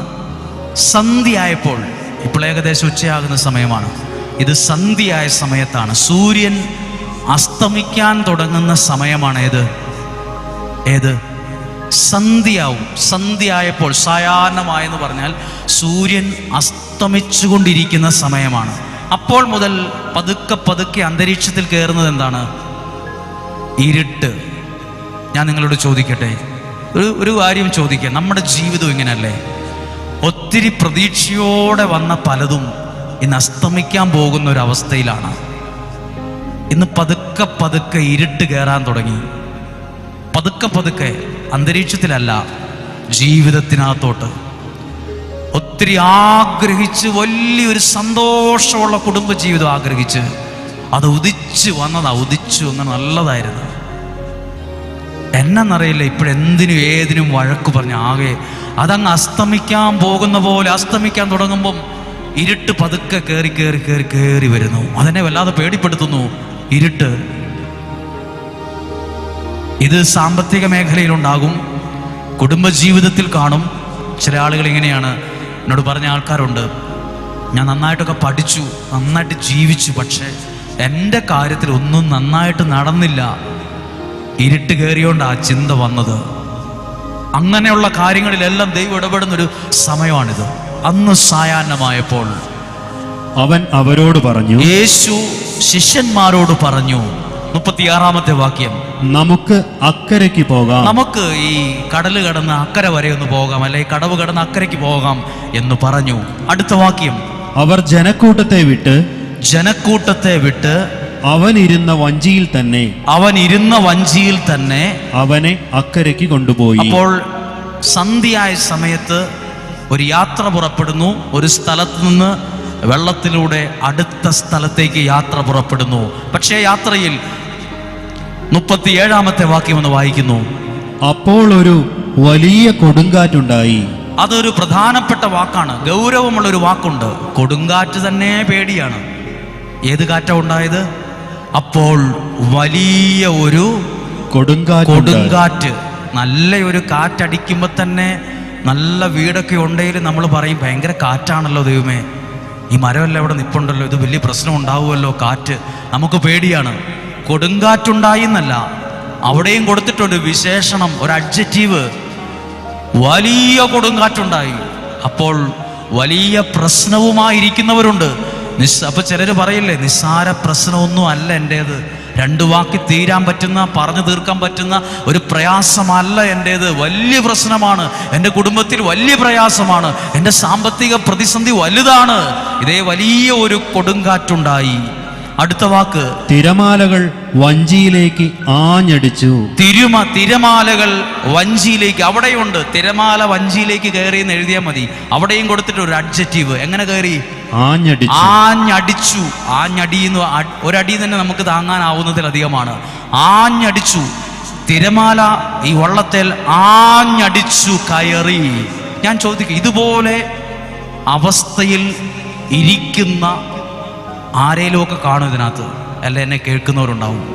സന്ധ്യയായപ്പോൾ. ഇപ്പോൾ ഏകദേശം ഉച്ചയാകുന്ന സമയമാണ്. ഇത് സന്ധ്യയായ സമയത്താണ്. സൂര്യൻ അസ്തമിക്കാൻ തുടങ്ങുന്ന സമയമാണ്. ഏത്? സന്ധ്യയാവും. സന്ധ്യയായപ്പോൾ, സായാഹ്നമായെന്ന് പറഞ്ഞാൽ സൂര്യൻ അസ്തമിച്ചുകൊണ്ടിരിക്കുന്ന സമയമാണ്. അപ്പോൾ മുതൽ പതുക്കെ പതുക്കെ അന്തരീക്ഷത്തിൽ കയറുന്നത് എന്താണ്? ഇരുട്ട്. ഞാൻ നിങ്ങളോട് ചോദിക്കട്ടെ, ഒരു കാര്യം ചോദിക്കാം, നമ്മുടെ ജീവിതം ഇങ്ങനെയല്ലേ? ഒത്തിരി പ്രതീക്ഷയോടെ വന്ന പലതും ഇന്ന് അസ്തമിക്കാൻ പോകുന്ന ഒരു അവസ്ഥയിലാണ്. ഇന്ന് പതുക്കെ പതുക്കെ ഇരുട്ട് കയറാൻ തുടങ്ങി. പതുക്കെ പതുക്കെ, അന്തരീക്ഷത്തിലല്ല, ജീവിതത്തിനകത്തോട്ട്. ഒത്തിരി ആഗ്രഹിച്ച് വലിയൊരു സന്തോഷമുള്ള കുടുംബജീവിതം ആഗ്രഹിച്ച് അത് ഉദിച്ചു വന്നതാ. ഉദിച്ചു അങ്ങനെ നല്ലതായിരുന്നു. എന്നറിയില്ല, ഇപ്പോഴെന്തിനും ഏതിനും വഴക്ക് പറഞ്ഞ് ആകെ അതങ്ങ് അസ്തമിക്കാൻ പോകുന്ന പോലെ അസ്തമിക്കാൻ തുടങ്ങുമ്പം ഇരുട്ട് പതുക്കെ കയറി കയറി കയറി കയറി വരുന്നു. അതിനെ വല്ലാതെ പേടിപ്പെടുത്തുന്നു ഇരുട്ട്. ഇത് സാമ്പത്തിക മേഖലയിലുണ്ടാകും, കുടുംബജീവിതത്തിൽ കാണും. ചില ആളുകൾ ഇങ്ങനെയാണ്, എന്നോട് പറഞ്ഞ ആൾക്കാരുണ്ട്, ഞാൻ നന്നായിട്ടൊക്കെ പഠിച്ചു, നന്നായിട്ട് ജീവിച്ചു, പക്ഷേ എൻ്റെ കാര്യത്തിൽ ഒന്നും നന്നായിട്ട് നടന്നില്ല. ഇരുട്ട് കയറിയോണ്ട് ആ ചിന്ത വന്നത്. അങ്ങനെയുള്ള കാര്യങ്ങളിലെല്ലാം ദൈവം ഇടപെടുന്നൊരു സമയമാണിത്. അന്ന് സായാഹ്നമായപ്പോൾ അവൻ അവരോട് പറഞ്ഞു, യേശു ശിഷ്യന്മാരോട് പറഞ്ഞു, 36-ാമത്തെ വാക്യം, നമുക്ക് അക്കരയ്ക്ക് പോകാം. നമുക്ക് ഈ കടല് കടന്ന് അക്കരെ വരെ ഒന്ന് പോകാം, അല്ലെങ്കിൽ കടവ് കടന്ന് അക്കരയ്ക്ക് പോകാം എന്ന് പറഞ്ഞു. അടുത്ത വാക്യം, അവർ ജനക്കൂട്ടത്തെ വിട്ട് അവൻ ഇരുന്ന വഞ്ചിയിൽ തന്നെ അവനെ അക്കരയ്ക്ക് കൊണ്ടുപോയി. അപ്പോൾ സന്ധ്യയായ സമയത്ത് ഒരു യാത്ര പുറപ്പെടുന്നു. ഒരു സ്ഥലത്ത് നിന്ന് വെള്ളത്തിലൂടെ അടുത്ത സ്ഥലത്തേക്ക് യാത്ര പുറപ്പെടുന്നു. പക്ഷേ യാത്രയിൽ 37-ാമത്തെ വാക്യം ഒന്ന് വായിക്കുന്നു. അപ്പോൾ ഒരു വലിയ കൊടുങ്കാറ്റുണ്ടായി. അതൊരു പ്രധാനപ്പെട്ട വാക്കാണ്, ഗൗരവമുള്ളൊരു വാക്കുണ്ട്. കൊടുങ്കാറ്റ് തന്നെ പേടിയാണ്. ഏത് കാറ്റാ ഉണ്ടായത്? അപ്പോൾ വലിയ ഒരു കൊടുങ്കാറ്റ്. നല്ല ഒരു കാറ്റടിക്കുമ്പോൾ തന്നെ, നല്ല വീടൊക്കെ ഉണ്ടെങ്കിൽ നമ്മൾ പറയും ഭയങ്കര കാറ്റാണല്ലോ ദൈവമേ, ഈ മരമെല്ലാം ഇവിടെ നിൽപ്പുണ്ടല്ലോ, ഇത് വലിയ പ്രശ്നം ഉണ്ടാവുമല്ലോ, കാറ്റ്. നമുക്ക് പേടിയാണ്. കൊടുങ്കാറ്റുണ്ടായി എന്നല്ല, അവിടെയും കൊടുത്തിട്ടുണ്ട് വിശേഷണം, ഒരു അഡ്ജക്റ്റീവ്. വലിയ കൊടുങ്കാറ്റുണ്ടായി. അപ്പോൾ വലിയ പ്രശ്നവുമായിരിക്കുന്നവരുണ്ട്. അപ്പൊ ചിലര് പറയില്ലേ, നിസ്സാര പ്രശ്നമൊന്നും അല്ല എൻ്റേത്, 2 വാക്കി തീരാൻ പറ്റുന്ന, പറഞ്ഞു തീർക്കാൻ പറ്റുന്ന ഒരു പ്രയാസമല്ല എൻ്റേത്, വലിയ പ്രശ്നമാണ്, എൻ്റെ കുടുംബത്തിൽ വലിയ പ്രയാസമാണ്, എൻ്റെ സാമ്പത്തിക പ്രതിസന്ധി വലുതാണ്. ഇതേ വലിയ ഒരു കൊടുങ്കാറ്റുണ്ടായി. അടുത്ത വാക്ക്, തിരമാലകൾ വഞ്ചിയിലേക്ക് ആഞ്ഞടിച്ചു. തിരമാലകൾ വഞ്ചിയിലേക്ക്. അവിടെയുണ്ട് തിരമാല വഞ്ചിയിലേക്ക് കയറി എന്ന് എഴുതിയാൽ മതി. അവിടെയും കൊടുത്തിട്ട് ഒരു അഡ്ജക്റ്റീവ്. എങ്ങനെ കയറി? ആഞ്ഞടിച്ചു. ആഞ്ഞടിയെന്ന് ഒരടി തന്നെ നമുക്ക് താങ്ങാനാവുന്നതിലധികമാണ്. ആഞ്ഞടിച്ചു. തിരമാല ഈ വള്ളത്തിൽ ആഞ്ഞടിച്ചു കയറി. ഞാൻ ചോദിക്കും, ഇതുപോലെ അവസ്ഥയിൽ ഇരിക്കുന്ന ആരേലുമൊക്കെ കാണും ഇതിനകത്ത്, അല്ല എന്നെ കേൾക്കുന്നവരുണ്ടാവും.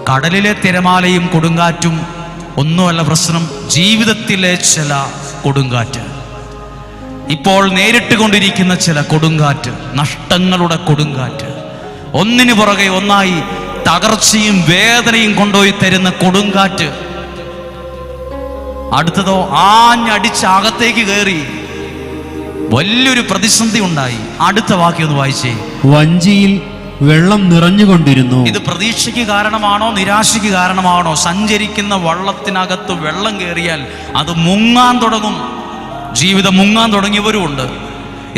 കടലിലെ തിരമാലയും കൊടുങ്കാറ്റും ഒന്നുമല്ല പ്രശ്നം, ജീവിതത്തിലെ ചില കൊടുങ്കാറ്റ്, ഇപ്പോൾ നേരിട്ട് കൊണ്ടിരിക്കുന്ന ചില കൊടുങ്കാറ്റ്, നഷ്ടങ്ങളുടെ കൊടുങ്കാറ്റ്, ഒന്നിനു പുറകെ ഒന്നായി തകർച്ചയും വേദനയും കൊണ്ടുപോയി തരുന്ന കൊടുങ്കാറ്റ്. അടുത്തതോ ആഞ്ഞടിച്ച് അകത്തേക്ക് കയറി, വലിയൊരു പ്രതിസന്ധി ഉണ്ടായി. അടുത്ത വാക്യം ഒന്ന് വായിച്ചേ. വഞ്ചിയിൽ വെള്ളം നിറഞ്ഞുകൊണ്ടിരുന്നു. ഇത് പ്രതീക്ഷയ്ക്ക് കാരണമാണോ നിരാശയ്ക്ക് കാരണമാണോ? സഞ്ചരിക്കുന്ന വള്ളത്തിനകത്ത് വെള്ളം കയറിയാൽ അത് മുങ്ങാൻ തുടങ്ങും. ജീവിതം മുങ്ങാൻ തുടങ്ങിയവരുമുണ്ട്.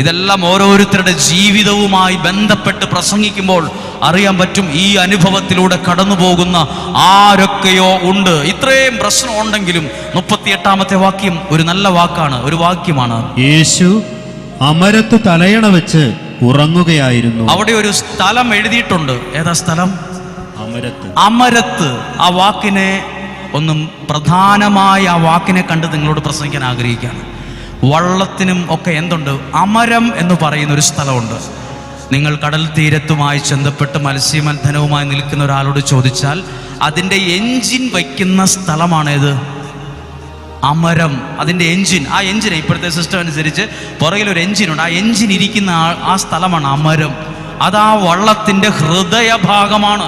ഇതെല്ലാം ഓരോരുത്തരുടെ ജീവിതവുമായി ബന്ധപ്പെട്ട് പ്രസംഗിക്കുമ്പോൾ അറിയാൻ പറ്റും, ഈ അനുഭവത്തിലൂടെ കടന്നു പോകുന്ന ആരൊക്കെയോ ഉണ്ട്. ഇത്രയും പ്രശ്നം ഉണ്ടെങ്കിലും 38-ാമത്തെ വാക്യം ഒരു നല്ല വാക്കാണ്, ഒരു വാക്യമാണ്. യേശു അമരത്ത് തലയണ വെച്ച് ഉറങ്ങുകയായിരുന്നു. അവിടെ ഒരു സ്ഥലം എഴുതിയിട്ടുണ്ട്. ഏതാ സ്ഥലം? അമരത്ത്. ആ വാക്കിനെ ഒന്നും പ്രധാനമായി ആ വാക്കിനെ കണ്ട് നിങ്ങളോട് പ്രസംഗിക്കാൻ ആഗ്രഹിക്കുകയാണ്. വള്ളത്തിനും ഒക്കെ എന്തുണ്ട്? അമരം എന്ന് പറയുന്ന ഒരു സ്ഥലമുണ്ട്. നിങ്ങൾ കടൽ തീരത്തുമായി ബന്ധപ്പെട്ട് മത്സ്യമന്ധനവുമായി നിൽക്കുന്ന ഒരാളോട് ചോദിച്ചാൽ അതിൻ്റെ എൻജിൻ വയ്ക്കുന്ന സ്ഥലമാണേത്? അമരം. അതിൻ്റെ എൻജിൻ, ആ എൻജിൻ ഇപ്പോഴത്തെ സിസ്റ്റം അനുസരിച്ച് പുറകിലൊരു എൻജിനുണ്ട്. ആ എൻജിൻ ഇരിക്കുന്ന ആ സ്ഥലമാണ് അമരം. അത് ആ വള്ളത്തിൻ്റെ ഹൃദയഭാഗമാണ്.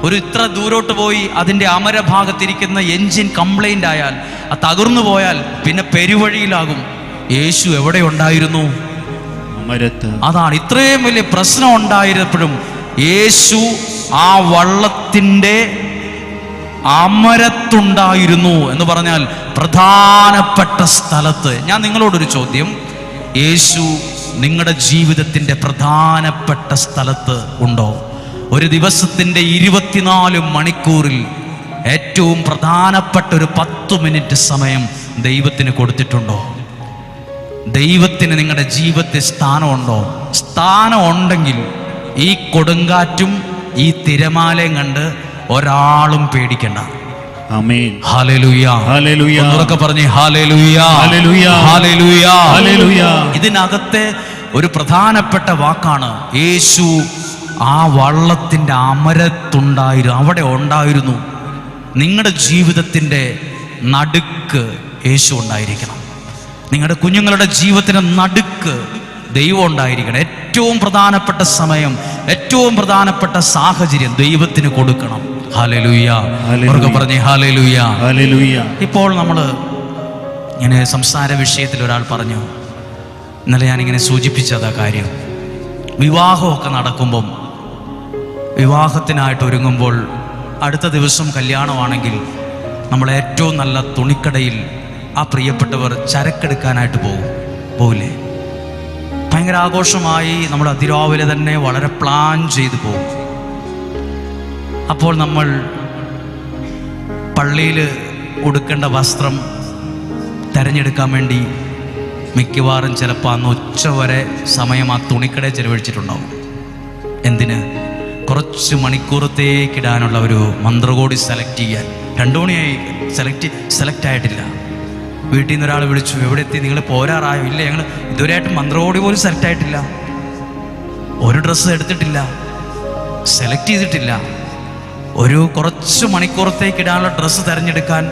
ഒരു ഇത്ര ദൂരോട്ട് പോയി അതിൻ്റെ അമരഭാഗത്തിരിക്കുന്ന എൻജിൻ കംപ്ലൈൻ്റ് ആയാൽ, അത് തകർന്നു പോയാൽ പിന്നെ പെരുവഴിയിലാകും. യേശു എവിടെ ഉണ്ടായിരുന്നു? അമരത്ത്. അതാണ് ഇത്രയും വലിയ പ്രശ്നം ഉണ്ടായിരുന്നപ്പോഴും യേശു ആ വള്ളത്തിൻ്റെ അമരത്തുണ്ടായിരുന്നു എന്ന് പറഞ്ഞാൽ പ്രധാനപ്പെട്ട സ്ഥലത്ത്. ഞാൻ നിങ്ങളോടൊരു ചോദ്യം, യേശു നിങ്ങളുടെ ജീവിതത്തിൻ്റെ പ്രധാനപ്പെട്ട സ്ഥലത്ത് ഉണ്ടോ? ഒരു ദിവസത്തിൻ്റെ 24 മണിക്കൂറിൽ ഏറ്റവും പ്രധാനപ്പെട്ട ഒരു 10 മിനിറ്റ് സമയം ദൈവത്തിന് കൊടുത്തിട്ടുണ്ടോ? ദൈവത്തിന് നിങ്ങളുടെ ജീവിതത്തിൽ സ്ഥാനമുണ്ടോ? സ്ഥാനം ഉണ്ടെങ്കിൽ ഈ കൊടുങ്കാറ്റും ഈ തിരമാലയും കണ്ട് ഒരാളും പേടിക്കണ്ട. ആമേൻ. ഹല്ലേലൂയ. ഹല്ലേലൂയ. ഒന്നുറക്കെ പറഞ്ഞേ ഹല്ലേലൂയ. ഹല്ലേലൂയ. ഹല്ലേലൂയ. ഹല്ലേലൂയ. ഇതിനകത്തെ ഒരു പ്രധാനപ്പെട്ട വാക്കാണ് യേശു ആ വള്ളത്തിൻ്റെ അമരത്തുണ്ടായിരുന്നു, അവിടെ ഉണ്ടായിരുന്നു. നിങ്ങളുടെ ജീവിതത്തിൻ്റെ നടുക്ക് യേശു ഉണ്ടായിരിക്കണം. നിങ്ങളുടെ കുഞ്ഞുങ്ങളുടെ ജീവിതത്തിൻ്റെ നടുക്ക് ദൈവം ഉണ്ടായിരിക്കണം. ഏറ്റവും പ്രധാനപ്പെട്ട സമയം, ഏറ്റവും പ്രധാനപ്പെട്ട സാഹചര്യം ദൈവത്തിന് കൊടുക്കണം. ഹല്ലേലൂയ. അവർക്ക് പറഞ്ഞേ ഹല്ലേലൂയ. ഹല്ലേലൂയ. ഇപ്പോൾ നമ്മൾ ഇങ്ങനെ സംസാര വിഷയത്തിൽ ഒരാൾ പറഞ്ഞു, ഇന്നലെ ഞാനിങ്ങനെ സൂചിപ്പിച്ചതാ കാര്യം, വിവാഹമൊക്കെ നടക്കുമ്പം, വിവാഹത്തിനായിട്ട് ഒരുങ്ങുമ്പോൾ, അടുത്ത ദിവസം കല്യാണമാണെങ്കിൽ നമ്മൾ ഏറ്റവും നല്ല തുണിക്കടയിൽ ആ പ്രിയപ്പെട്ടവർ ചരക്കെടുക്കാനായിട്ട് പോകില്ലേ? ഭയങ്കര ആഘോഷമായി നമ്മൾ അതിരാവിലെ തന്നെ വളരെ പ്ലാൻ ചെയ്തു പോകും. അപ്പോൾ നമ്മൾ പള്ളിയിൽ ഉടുക്കേണ്ട വസ്ത്രം തിരഞ്ഞെടുക്കാൻ വേണ്ടി മിക്കവാറും ചിലപ്പോൾ അന്ന് ഉച്ചവരെ സമയം ആ തുണിക്കടയിൽ ചെലവഴിച്ചിട്ടുണ്ടാവും. എന്തിന്? കുറച്ച് മണിക്കൂറത്തേക്കിടാനുള്ള ഒരു മന്ത്രകോടി സെലക്ട് ചെയ്യാൻ. 2 മണിയായി, സെലക്ട് ആയിട്ടില്ല. വീട്ടിൽ നിന്ന് ഒരാൾ വിളിച്ചു, എവിടെ എത്തി, നിങ്ങൾ പോരാറായോ? ഇല്ല, ഞങ്ങൾ ഇതുവരെയായിട്ട് മന്ത്രകോടി പോലും സെലക്ട് ആയിട്ടില്ല, ഒരു ഡ്രസ്സ് എടുത്തിട്ടില്ല, സെലക്ട് ചെയ്തിട്ടില്ല. ഒരു കുറച്ച് മണിക്കൂറത്തേക്കിടാനുള്ള ഡ്രസ്സ് തിരഞ്ഞെടുക്കാൻ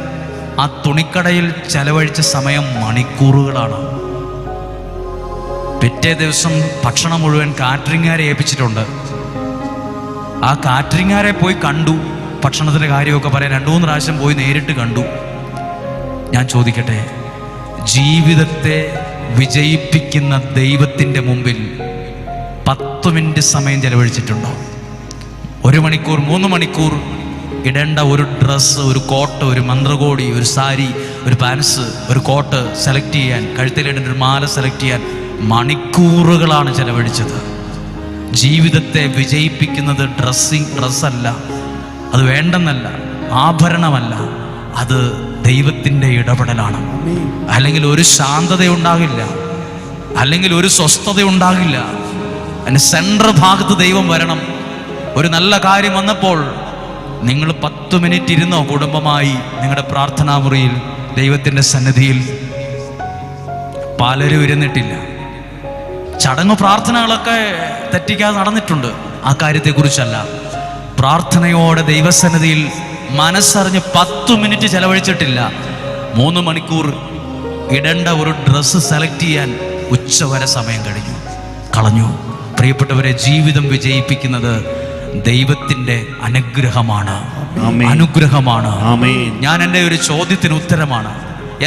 ആ തുണിക്കടയിൽ ചെലവഴിച്ച സമയം മണിക്കൂറുകളാണ്. പിറ്റേ ദിവസം ഭക്ഷണം മുഴുവൻ കാറ്ററിംഗുകാരെ ഏൽപ്പിച്ചിട്ടുണ്ട്. ആ കാറ്ററിംഗുകാരെ പോയി കണ്ടു, ഭക്ഷണത്തിൻ്റെ കാര്യമൊക്കെ പറയാൻ 2-3 പ്രാവശ്യം പോയി നേരിട്ട് കണ്ടു. ഞാൻ ചോദിക്കട്ടെ, ജീവിതത്തെ വിജയിപ്പിക്കുന്ന ദൈവത്തിൻ്റെ മുമ്പിൽ 10 മിനിറ്റ് സമയം ചെലവഴിച്ചിട്ടുണ്ടോ? 1 മണിക്കൂർ, 3 മണിക്കൂർ ഇടേണ്ട ഒരു ഡ്രസ്സ്, ഒരു കോട്ട്, ഒരു മന്ത്രകോടി, ഒരു സാരി, ഒരു പാൻസ്, ഒരു കോട്ട് സെലക്ട് ചെയ്യാൻ, കഴുത്തിലിടേണ്ട ഒരു മാല സെലക്ട് ചെയ്യാൻ മണിക്കൂറുകളാണ് ചെലവഴിച്ചത്. ജീവിതത്തെ വിജയിപ്പിക്കുന്നത് ഡ്രസ്സല്ല, അത് വേണ്ടെന്നല്ല, ആഭരണമല്ല, അത് ദൈവത്തിൻ്റെ ഇടപെടലാണ്. അല്ലെങ്കിൽ ഒരു ശാന്തത ഉണ്ടാകില്ല, അല്ലെങ്കിൽ ഒരു സ്വസ്ഥത ഉണ്ടാകില്ല. അതിൻ്റെ സെൻട്രൽ ഭാഗത്ത് ദൈവം വരണം. ഒരു നല്ല കാര്യം വന്നപ്പോൾ നിങ്ങൾ 10 മിനിറ്റ് ഇരുന്നോ കുടുംബമായി നിങ്ങളുടെ പ്രാർത്ഥനാ മുറിയിൽ ദൈവത്തിൻ്റെ സന്നിധിയിൽ? പലരും ഇരുന്നിട്ടില്ല. ചടങ്ങ് പ്രാർത്ഥനകളൊക്കെ തെറ്റിക്കാതെ നടന്നിട്ടുണ്ട്. ആ കാര്യത്തെക്കുറിച്ചല്ല. പ്രാർത്ഥനയോടെ ദൈവസന്നിധിയിൽ മനസ്സറിഞ്ഞ് 10 മിനിറ്റ് ചെലവഴിച്ചിട്ടില്ല. 3 മണിക്കൂർ ഇടേണ്ട ഒരു ഡ്രസ്സ് സെലക്ട് ചെയ്യാൻ ഉച്ചവരെ സമയം കളഞ്ഞു. പ്രിയപ്പെട്ടവരെ, ജീവിതം വിജയിപ്പിക്കുന്നത് ദൈവത്തിൻ്റെ അനുഗ്രഹമാണ്. ഞാൻ എൻ്റെ ഒരു ചോദ്യത്തിന് ഉത്തരമാണ്.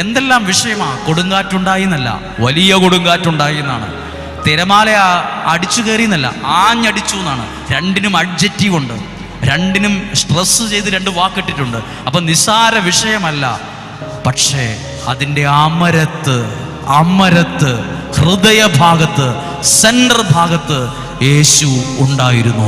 എന്തെല്ലാം വിഷയമാണ്? കൊടുങ്കാറ്റുണ്ടായി എന്നല്ല, വലിയ കൊടുങ്കാറ്റുണ്ടായി എന്നാണ്. തിരമാല അടിച്ചു കയറി എന്നല്ല, ആഞ്ഞടിച്ചു എന്നാണ്. 2നും അഡ്ജക്റ്റീവ് ഉണ്ട്, 2നും സ്ട്രെസ് ചെയ്ത് 2 വാക്കിട്ടിട്ടുണ്ട്. അപ്പം നിസ്സാര വിഷയമല്ല. പക്ഷേ അതിൻ്റെ അമരത്ത് ഹൃദയഭാഗത്ത്, സെൻട്രൽ ഭാഗത്ത് യേശു ഉണ്ടായിരുന്നു.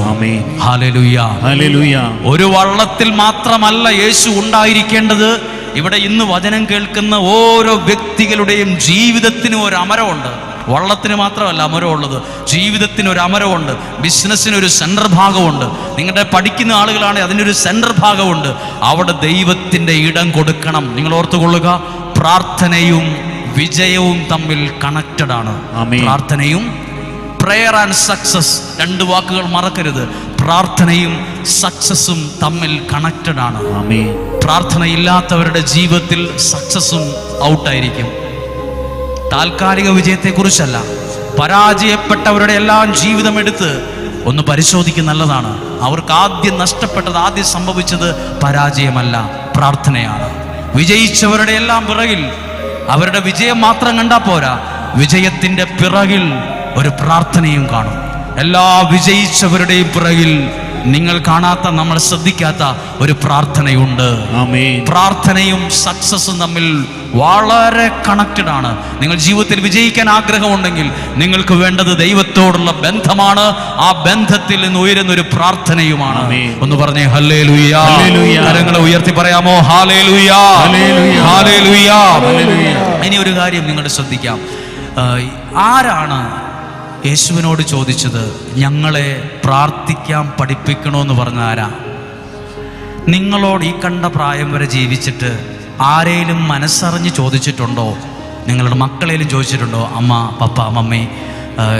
ഹല്ലേലൂയ. ഹല്ലേലൂയ. ഒരു വള്ളത്തിൽ മാത്രമല്ല യേശു ഉണ്ടായിരിക്കേണ്ടത്. ഇവിടെ ഇന്ന് വചനം കേൾക്കുന്ന ഓരോ വ്യക്തികളുടെയും ജീവിതത്തിന് ഒരു അമരമുണ്ട്. വള്ളത്തിന് മാത്രമല്ല അമരമുള്ളത്, ജീവിതത്തിന് ഒരു അമരമുണ്ട്. ബിസിനസ്സിന് ഒരു സെൻട്രൽ ഭാഗമുണ്ട്. നിങ്ങളുടെ പഠിക്കുന്ന ആളുകളാണെങ്കിൽ അതിനൊരു സെൻട്രൽ ഭാഗമുണ്ട്. അവിടെ ദൈവത്തിൻ്റെ ഇടം കൊടുക്കണം. നിങ്ങൾ ഓർത്തുകൊള്ളുക, പ്രാർത്ഥനയും വിജയവും തമ്മിൽ കണക്റ്റഡ് ആണ്. പ്രാർത്ഥനയും, പ്രയർ ആൻഡ് സക്സസ്, 2 വാക്കുകൾ മറക്കരുത്. പ്രാർത്ഥനയും സക്സസും തമ്മിൽ കണക്റ്റഡ് ആണ്. പ്രാർത്ഥനയില്ലാത്തവരുടെ ജീവിതത്തിൽ സക്സസും ഔട്ടായിരിക്കും. താൽക്കാലിക വിജയത്തെക്കുറിച്ചല്ല, പരാജയപ്പെട്ടവരുടെ എല്ലാം ജീവിതം എടുത്ത് ഒന്ന് പരിശോധിക്കുന്ന നല്ലതാണ്. അവർക്ക് ആദ്യം നഷ്ടപ്പെട്ടത്, ആദ്യം സംഭവിച്ചത് പരാജയമല്ല, പ്രാർത്ഥനയാണ്. വിജയിച്ചവരുടെ എല്ലാം പിറകിൽ അവരുടെ വിജയം മാത്രം കണ്ടാൽ പോരാ, വിജയത്തിൻ്റെ പിറകിൽ ഒരു പ്രാർത്ഥനയും കാണും. എല്ലാ വിജയിച്ചവരുടെയും പുറകിൽ നിങ്ങൾ കാണാത്ത, നമ്മൾ ശ്രദ്ധിക്കാത്ത ഒരു പ്രാർത്ഥനയുണ്ട്. ആമേൻ. പ്രാർത്ഥനയും സക്സസും തമ്മിൽ വളരെ കണക്റ്റഡ് ആണ്. നിങ്ങൾ ജീവിതത്തിൽ വിജയിക്കാൻ ആഗ്രഹമുണ്ടെങ്കിൽ നിങ്ങൾക്ക് വേണ്ടത് ദൈവത്തോടുള്ള ബന്ധമാണ്. ആ ബന്ധത്തിൽ നിന്ന് ഉയരുന്ന ഒരു പ്രാർത്ഥനയുമാണ്. ഒന്ന് പറഞ്ഞേ ഹല്ലേലൂയ. കരങ്ങളെ ഉയർത്തി പറയാമോ? Hallelujah, hallelujah. ഇനി ഒരു കാര്യം നിങ്ങൾ ശ്രദ്ധിക്കാം. ആരാണ് യേശുവിനോട് ചോദിച്ചത് ഞങ്ങളെ പ്രാർത്ഥിക്കാൻ പഠിപ്പിക്കണമെന്ന് പറഞ്ഞ ആരാ? നിങ്ങളോട് ഈ കണ്ട പ്രായം വരെ ജീവിച്ചിട്ട് ആരെയും മനസ്സറിഞ്ഞ് ചോദിച്ചിട്ടുണ്ടോ? നിങ്ങളുടെ മക്കളേലും ചോദിച്ചിട്ടുണ്ടോ? അമ്മ, പപ്പ, മമ്മി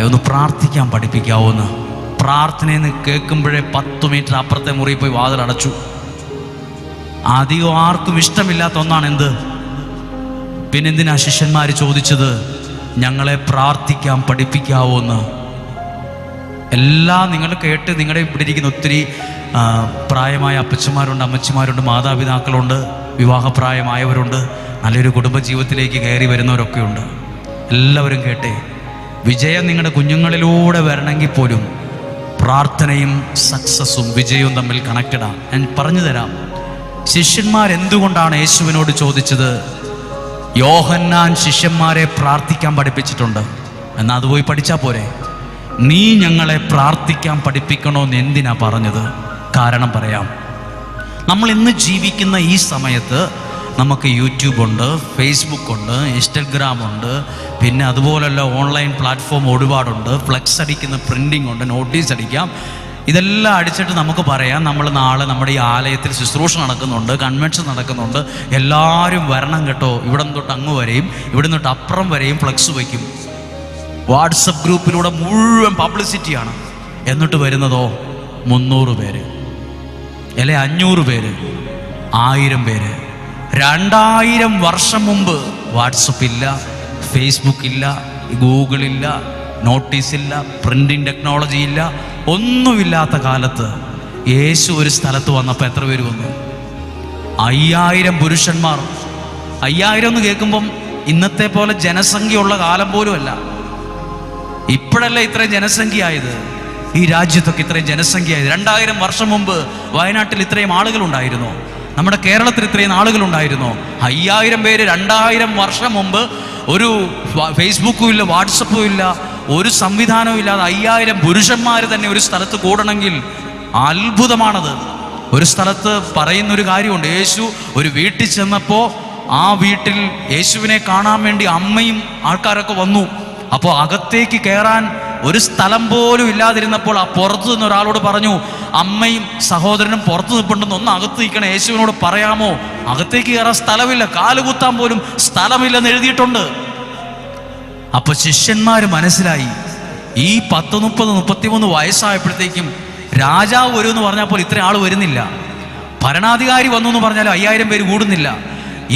ഒന്ന് പ്രാർത്ഥിക്കാൻ പഠിപ്പിക്കാവോ എന്ന്? പ്രാർത്ഥനയെന്ന് കേൾക്കുമ്പോഴേ 10 മീറ്റർ അപ്പുറത്തെ മുറിയിൽ പോയി വാതിലടച്ചു. അധികം ആർക്കും ഇഷ്ടമില്ലാത്ത ഒന്നാണ് എന്ത്? പിന്നെന്തിനാ ശിഷ്യന്മാർ ചോദിച്ചത് ഞങ്ങളെ പ്രാർത്ഥിക്കാൻ പഠിപ്പിക്കാവോ എന്ന്? എല്ലാം നിങ്ങൾ കേട്ട്, നിങ്ങളുടെ ഇവിടെ ഇരിക്കുന്ന ഒത്തിരി പ്രായമായ അപ്പച്ചന്മാരുണ്ട്, അമ്മച്ചിമാരുണ്ട്, മാതാപിതാക്കളുണ്ട്, വിവാഹപ്രായമായവരുണ്ട്, നല്ലൊരു കുടുംബജീവിതത്തിലേക്ക് കയറി വരുന്നവരൊക്കെ ഉണ്ട്. എല്ലാവരും കേട്ടേ, വിജയം നിങ്ങളുടെ കുഞ്ഞുങ്ങളിലൂടെ വരണമെങ്കിൽ പോലും പ്രാർത്ഥനയും സക്സസും വിജയവും തമ്മിൽ കണക്റ്റഡാണ്. ഞാൻ പറഞ്ഞു തരാം. ശിഷ്യന്മാരെന്തുകൊണ്ടാണ് യേശുവിനോട് ചോദിച്ചത്? യോഹന്നാൻ ശിഷ്യന്മാരെ പ്രാർത്ഥിക്കാൻ പഠിപ്പിച്ചിട്ടുണ്ട്. എന്നാൽ അത് പോയി പഠിച്ചാൽ പോരെ? നീ ഞങ്ങളെ പ്രാർത്ഥിക്കാൻ പഠിപ്പിക്കണമെന്ന് എന്തിനാ പറഞ്ഞത്? കാരണം പറയാം. നമ്മൾ ഇന്ന് ജീവിക്കുന്ന ഈ സമയത്ത് നമുക്ക് യൂട്യൂബുണ്ട്, ഫേസ്ബുക്കുണ്ട്, ഇൻസ്റ്റഗ്രാം ഉണ്ട്, പിന്നെ അതുപോലുള്ള ഓൺലൈൻ പ്ലാറ്റ്ഫോം ഒരുപാടുണ്ട്. ഫ്ലെക്സ് അടിക്കുന്ന പ്രിൻറ്റിംഗ് ഉണ്ട്, നോട്ടീസ് അടിക്കാം. ഇതെല്ലാം അടിച്ചിട്ട് നമുക്ക് പറയാം നമ്മൾ നാളെ നമ്മുടെ ഈ ആലയത്തിൽ ശുശ്രൂഷ നടക്കുന്നുണ്ട്, കൺവെൻഷൻ നടക്കുന്നുണ്ട്, എല്ലാവരും വരണം കേട്ടോ. ഇവിടെ തൊട്ട് അങ്ങ് വരെയും ഇവിടെ തൊട്ട് അപ്പുറം വരെയും ഫ്ലെക്സ് വയ്ക്കും. വാട്സപ്പ് ഗ്രൂപ്പിലൂടെ മുഴുവൻ പബ്ലിസിറ്റിയാണ്. എന്നിട്ട് വരുന്നതോ 300 പേര്, അല്ലെ 500 പേര്, 1000 പേര്. 2000 വർഷം മുമ്പ് വാട്സപ്പ് ഇല്ല, ഫേസ്ബുക്ക് ഇല്ല, ഗൂഗിൾ ഇല്ല, നോട്ടീസ് ഇല്ല, പ്രിന്റിംഗ് ടെക്നോളജി ഇല്ല, ഒന്നുമില്ലാത്ത കാലത്ത് യേശു ഒരു സ്ഥലത്ത് വന്നപ്പോൾ എത്ര പേര് വന്നു? 5000 പുരുഷന്മാർ. 5000 എന്ന് കേൾക്കുമ്പം ഇന്നത്തെ പോലെ ജനസംഖ്യയുള്ള കാലം പോലും അല്ല. ഇപ്പോഴല്ല ഇത്രയും ജനസംഖ്യ ആയത്. ഈ രാജ്യത്തൊക്കെ ഇത്രയും ജനസംഖ്യ ആയത് 2000 വർഷം മുമ്പ് വയനാട്ടിൽ ഇത്രയും ആളുകളുണ്ടായിരുന്നോ? നമ്മുടെ കേരളത്തിൽ ഇത്രയും ആളുകളുണ്ടായിരുന്നോ? 5000 പേര് 2000 വർഷം മുമ്പ്. ഒരു ഫേസ്ബുക്കും ഇല്ല, വാട്സപ്പും ഇല്ല, ഒരു സംവിധാനവും ഇല്ലാതെ 5000 പുരുഷന്മാർ തന്നെ ഒരു സ്ഥലത്ത് കൂടണമെങ്കിൽ അത്ഭുതമാണത്. ഒരു സ്ഥലത്ത് പറയുന്നൊരു കാര്യമുണ്ട്. യേശു ഒരു വീട്ടിൽ ചെന്നപ്പോൾ ആ വീട്ടിൽ യേശുവിനെ കാണാൻ വേണ്ടി അമ്മയും ആൾക്കാരൊക്കെ വന്നു. അപ്പോൾ അകത്തേക്ക് കയറാൻ ഒരു സ്ഥലം പോലും ഇല്ലാതിരുന്നപ്പോൾ ആ പുറത്തു നിന്ന് ഒരാളോട് പറഞ്ഞു, അമ്മയും സഹോദരനും പുറത്തു നിൽപ്പുണ്ടെന്ന്, ഒന്ന് അകത്ത് നിൽക്കണം, യേശുവിനോട് പറയാമോ? അകത്തേക്ക് കയറാൻ സ്ഥലമില്ല, കാലുകുത്താൻ പോലും സ്ഥലമില്ലെന്ന് എഴുതിയിട്ടുണ്ട്. അപ്പൊ ശിഷ്യന്മാര് മനസ്സിലായി, ഈ 10, 30, 33 വയസ്സായപ്പോഴത്തേക്കും രാജാവ് വരും എന്ന് പറഞ്ഞാൽ പോലും ഇത്ര ആൾ വരുന്നില്ല. ഭരണാധികാരി വന്നു എന്ന് പറഞ്ഞാൽ 5000 പേര് കൂടുന്നില്ല.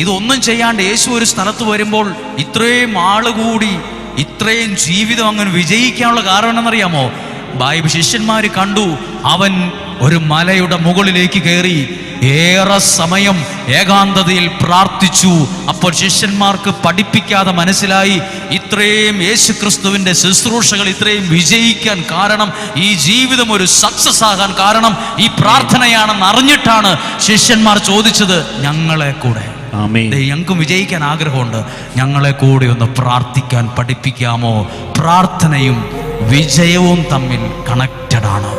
ഇതൊന്നും ചെയ്യാണ്ട് യേശു ഒരു സ്ഥലത്ത് വരുമ്പോൾ ഇത്രയും ആള് കൂടി, ഇത്രയും ജീവിതം അങ്ങനെ വിജയിക്കാനുള്ള കാരണം എന്നറിയാമോ? ശിഷ്യന്മാര് കണ്ടു, അവൻ ഒരു മലയുടെ മുകളിലേക്ക് കയറി ഏറെ സമയം ഏകാന്തതയിൽ പ്രാർത്ഥിച്ചു. അപ്പോൾ ശിഷ്യന്മാർക്ക് പഠിപ്പിക്കാതെ മനസ്സിലായി, ഇത്രയും യേശുക്രിസ്തുവിന്റെ ശുശ്രൂഷകൾ ഇത്രയും വിജയിക്കാൻ കാരണം, ഈ ജീവിതം ഒരു സക്സസ് ആകാൻ കാരണം ഈ പ്രാർത്ഥനയാണെന്ന് അറിഞ്ഞിട്ടാണ് ശിഷ്യന്മാർ ചോദിച്ചത്, ഞങ്ങളെ കൂടെ, ഞങ്ങൾക്കും വിജയിക്കാൻ ആഗ്രഹമുണ്ട്, ഞങ്ങളെ കൂടെ ഒന്ന് പ്രാർത്ഥിക്കാൻ പഠിപ്പിക്കാമോ? പ്രാർത്ഥനയും വിജയവും തമ്മിൽ കണക്റ്റഡ് ആണ്.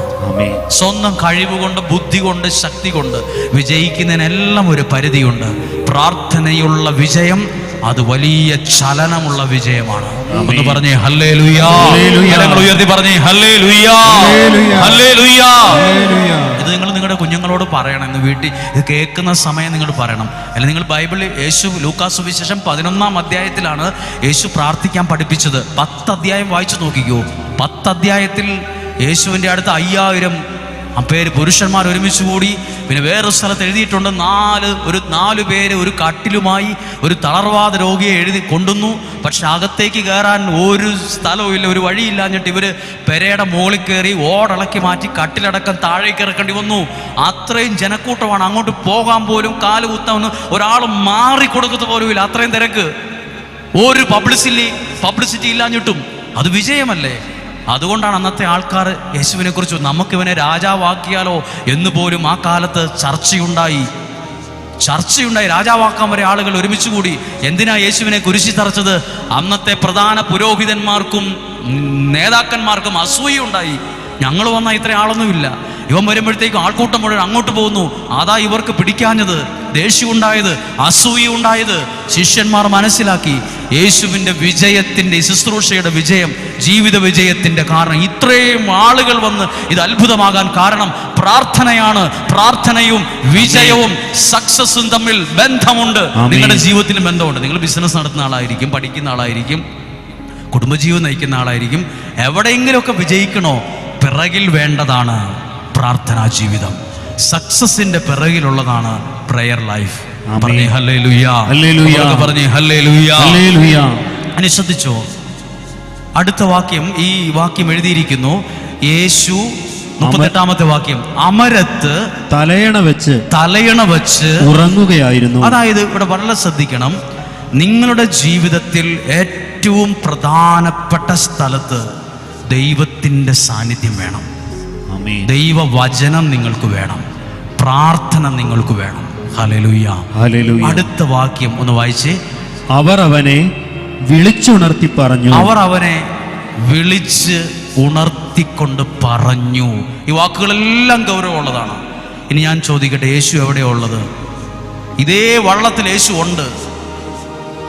സ്വന്തം കഴിവ് കൊണ്ട്, ബുദ്ധി കൊണ്ട്, ശക്തി കൊണ്ട് വിജയിക്കുന്നതിനെല്ലാം ഒരു പരിധിയുണ്ട്. പ്രാർത്ഥനയുള്ള വിജയം അത് വലിയ ചലനമുള്ള വിജയമാണ്. ഒന്ന് പറഞ്ഞേ ഹല്ലേലൂയാ. ഉയർത്തി പറഞ്ഞേ ഹല്ലേലൂയാ, ഹല്ലേലൂയാ. ഇത് നിങ്ങൾ നിങ്ങളുടെ കുഞ്ഞുങ്ങളോട് പറയണം. ഇന്ന് വീട്ടിൽ ഇത് കേൾക്കുന്ന സമയം നിങ്ങൾ പറയണം. അല്ലെങ്കിൽ നിങ്ങൾ ബൈബിളിൽ യേശു ലൂക്കാസ് സുവിശേഷം 11-ാം അധ്യായത്തിലാണ് യേശു പ്രാർത്ഥിക്കാൻ പഠിപ്പിച്ചത്. 10 അധ്യായം വായിച്ചു നോക്കിക്കോ. 10 അധ്യായത്തിൽ യേശുവിൻ്റെ അടുത്ത് 5000 പേര് പുരുഷന്മാർ ഒരുമിച്ച് കൂടി. പിന്നെ വേറൊരു സ്ഥലത്ത് എഴുതിയിട്ടുണ്ട്, 4 പേര് ഒരു കട്ടിലുമായി ഒരു തളർവാദ രോഗിയെ എഴുതി കൊണ്ടുവന്നു. പക്ഷെ അകത്തേക്ക് കയറാൻ ഒരു സ്ഥലവും ഇല്ല, ഒരു വഴിയില്ലാഞ്ഞിട്ട് ഇവര് പെരയുടെ മുകളിൽ കയറി ഓടിളക്കി മാറ്റി കട്ടിലടക്കം താഴേക്ക് ഇറക്കേണ്ടി വന്നു. അത്രയും ജനക്കൂട്ടമാണ്. അങ്ങോട്ട് പോകാൻ പോലും കാല് കുത്താൻ ഒരാൾ മാറിക്കൊടുക്കത്ത് പോലും ഇല്ല, അത്രയും തിരക്ക്. ഒരു പബ്ലിസിറ്റി ഇല്ലാഞ്ഞിട്ടും അത് വിജയമല്ലേ? അതുകൊണ്ടാണ് അന്നത്തെ ആൾക്കാർ യേശുവിനെ കുറിച്ച് നമുക്കിവനെ രാജാവാക്കിയാലോ എന്ന് പോലും ആ കാലത്ത് ചർച്ചയുണ്ടായി. രാജാവാക്കാൻ വരെ ആളുകൾ ഒരുമിച്ച് കൂടി. എന്തിനാ യേശുവിനെ കുരിശിൽ തറച്ചത്? അന്നത്തെ പ്രധാന പുരോഹിതന്മാർക്കും നേതാക്കന്മാർക്കും അസൂയുണ്ടായി. ഞങ്ങൾ വന്നാൽ ഇത്ര ആളൊന്നുമില്ല, ഇവൻ വരുമ്പോഴത്തേക്കും ആൾക്കൂട്ടം മുഴുവൻ അങ്ങോട്ട് പോകുന്നു. അതാ ഇവർക്ക് പിടിക്കാഞ്ഞത്, ദേഷ്യമുണ്ടായത്, അസൂയ ഉണ്ടായത്. ശിഷ്യന്മാർ മനസ്സിലാക്കി യേശുവിൻ്റെ വിജയത്തിൻ്റെ, ശുശ്രൂഷയുടെ വിജയം, ജീവിത വിജയത്തിൻ്റെ കാരണം, ഇത്രയും ആളുകൾ വന്ന് ഇത് അത്ഭുതമാകാൻ കാരണം പ്രാർത്ഥനയാണ്. പ്രാർത്ഥനയും വിജയവും സക്സസും തമ്മിൽ ബന്ധമുണ്ട്. നിങ്ങളുടെ ജീവിതത്തിലും ബന്ധമുണ്ട്. നിങ്ങൾ ബിസിനസ് നടത്തുന്ന ആളായിരിക്കും, പഠിക്കുന്ന ആളായിരിക്കും, കുടുംബജീവിതം നയിക്കുന്ന ആളായിരിക്കും. എവിടെയെങ്കിലുമൊക്കെ വിജയിക്കണോ, പിറകിൽ വേണ്ടതാണ് പ്രാർത്ഥനാ ജീവിതം. സക്സസിന്റെ പിറകിലുള്ളതാണ് പ്രയർ ലൈഫ്. പറഞ്ഞേ ഹല്ലേലൂയ, പറഞ്ഞേ ഹല്ലേലൂയ. അനി ശ്രദ്ധിച്ചോ, അടുത്ത വാക്യം, ഈ വാക്യം എഴുതിയിരിക്കുന്നു. യേശു 38-ാമത്തെ വാക്യം, അമരത്ത് തലയണ വെച്ച് ഉറങ്ങുകയായിരുന്നു. അതായത് ഇവിടെ വളരെ ശ്രദ്ധിക്കണം, നിങ്ങളുടെ ജീവിതത്തിൽ ഏറ്റവും പ്രധാനപ്പെട്ട സ്ഥലത്ത് ദൈവത്തിൻ്റെ സാന്നിധ്യം വേണം. ദൈവവചനം നിങ്ങൾക്ക് വേണം, പ്രാർത്ഥന നിങ്ങൾക്ക് വേണം. ഹല്ലേലൂയ. അടുത്ത വാക്യം ഒന്ന് വായിച്ചേ. അവർ അവനെ വിളിച്ചുണർത്തി പറഞ്ഞു. അവർ അവനെ വിളിച്ച് ഉണർത്തിക്കൊണ്ട് പറഞ്ഞു. ഈ വാക്കുകളെല്ലാം ഗൗരവമുള്ളതാണ്. ഇനി ഞാൻ ചോദിക്കട്ടെ, യേശു എവിടെയുള്ളത്? ഇതേ വള്ളത്തിൽ യേശു ഉണ്ട്.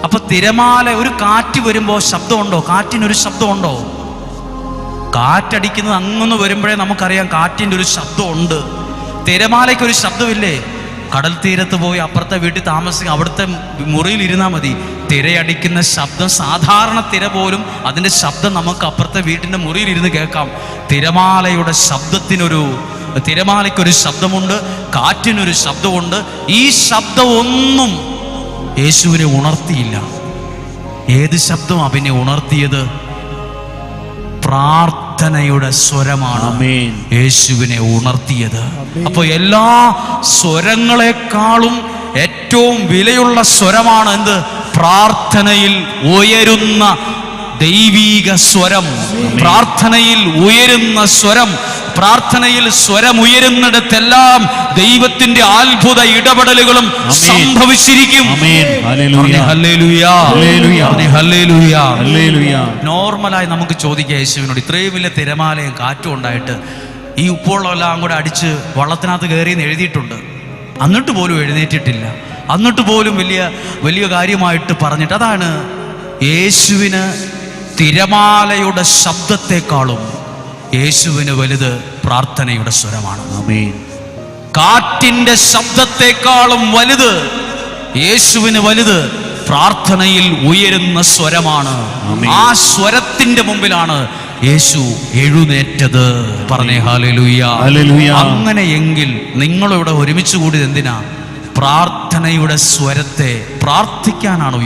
അപ്പൊ തിരമാല, ഒരു കാറ്റ് വരുമ്പോൾ ശബ്ദമുണ്ടോ? കാറ്റിനൊരു ശബ്ദമുണ്ടോ? കാറ്റടിക്കുന്നത് അങ്ങൊന്ന് വരുമ്പോഴേ നമുക്കറിയാം കാറ്റിൻ്റെ ഒരു ശബ്ദമുണ്ട്. തിരമാലയ്ക്കൊരു ശബ്ദമില്ലേ? കടൽ തീരത്ത് പോയി അപ്പുറത്തെ വീട്ടിൽ താമസിക്കുക, അവിടുത്തെ മുറിയിൽ ഇരുന്നാൽ മതി. തിരയടിക്കുന്ന ശബ്ദം, സാധാരണ തിര പോലും അതിൻ്റെ ശബ്ദം നമുക്ക് അപ്പുറത്തെ വീട്ടിൻ്റെ മുറിയിൽ ഇരുന്ന് കേൾക്കാം. തിരമാലയ്ക്കൊരു ശബ്ദമുണ്ട്, കാറ്റിനൊരു ശബ്ദമുണ്ട്. ഈ ശബ്ദമൊന്നും യേശുവിനെ ഉണർത്തിയില്ല. ഏത് ശബ്ദം അവനെ ഉണർത്തിയത്? പ്രാർത്ഥനയുടെ സ്വരമാണ് യേശുവിനെ ഉണർത്തിയത്. അപ്പൊ എല്ലാ സ്വരങ്ങളെക്കാളും ഏറ്റവും വിലയുള്ള സ്വരമാണ് എന്ത്? പ്രാർത്ഥനയിൽ ഉയരുന്ന ദൈവീക സ്വരം. പ്രാർത്ഥനയിൽ ഉയരുന്ന സ്വരം. പ്രാർത്ഥനയിൽ സ്വരമുയരുന്നിടത്തെല്ലാം ദൈവത്തിന്റെ അത്ഭുത ഇടപെടലുകളും സംഭവിച്ചിരിക്കും. നോർമലായി നമുക്ക് ചോദിക്കാം യേശുവിനോട്, ഇത്രയും വലിയ തിരമാലയും കാറ്റും ഉണ്ടായിട്ട് ഈ ഉപ്പുവെള്ളമെല്ലാം കൂടെ അടിച്ച് വള്ളത്തിനകത്ത് കയറിയെന്ന് എഴുതിയിട്ടുണ്ട്. എന്നിട്ട് പോലും എഴുന്നേറ്റിട്ടില്ല. എന്നിട്ട് പോലും വലിയ കാര്യമായിട്ട് പറഞ്ഞിട്ട്. അതാണ് യേശുവിന് തിരമാലയുടെ ശബ്ദത്തെക്കാളും യേശുവിന് വലുത് പ്രാർത്ഥനയുടെ സ്വരമാണ്. കാറ്റിന്റെ ശബ്ദത്തെക്കാളും വലുത് യേശുവിന് വലുത് പ്രാർത്ഥനയിൽ ഉയരുന്ന സ്വരമാണ്. ആ സ്വരത്തിന്റെ മുമ്പിലാണ് യേശു എഴുന്നേറ്റത്. പറഞ്ഞേ ഹല്ലേലൂയ. അങ്ങനെയെങ്കിൽ നിങ്ങളിവിടെ ഒരുമിച്ച് കൂടിയത് എന്തിനാ? പ്രാർത്ഥനയുടെ സ്വരത്തെ, പ്രാർത്ഥിക്കാനാണ്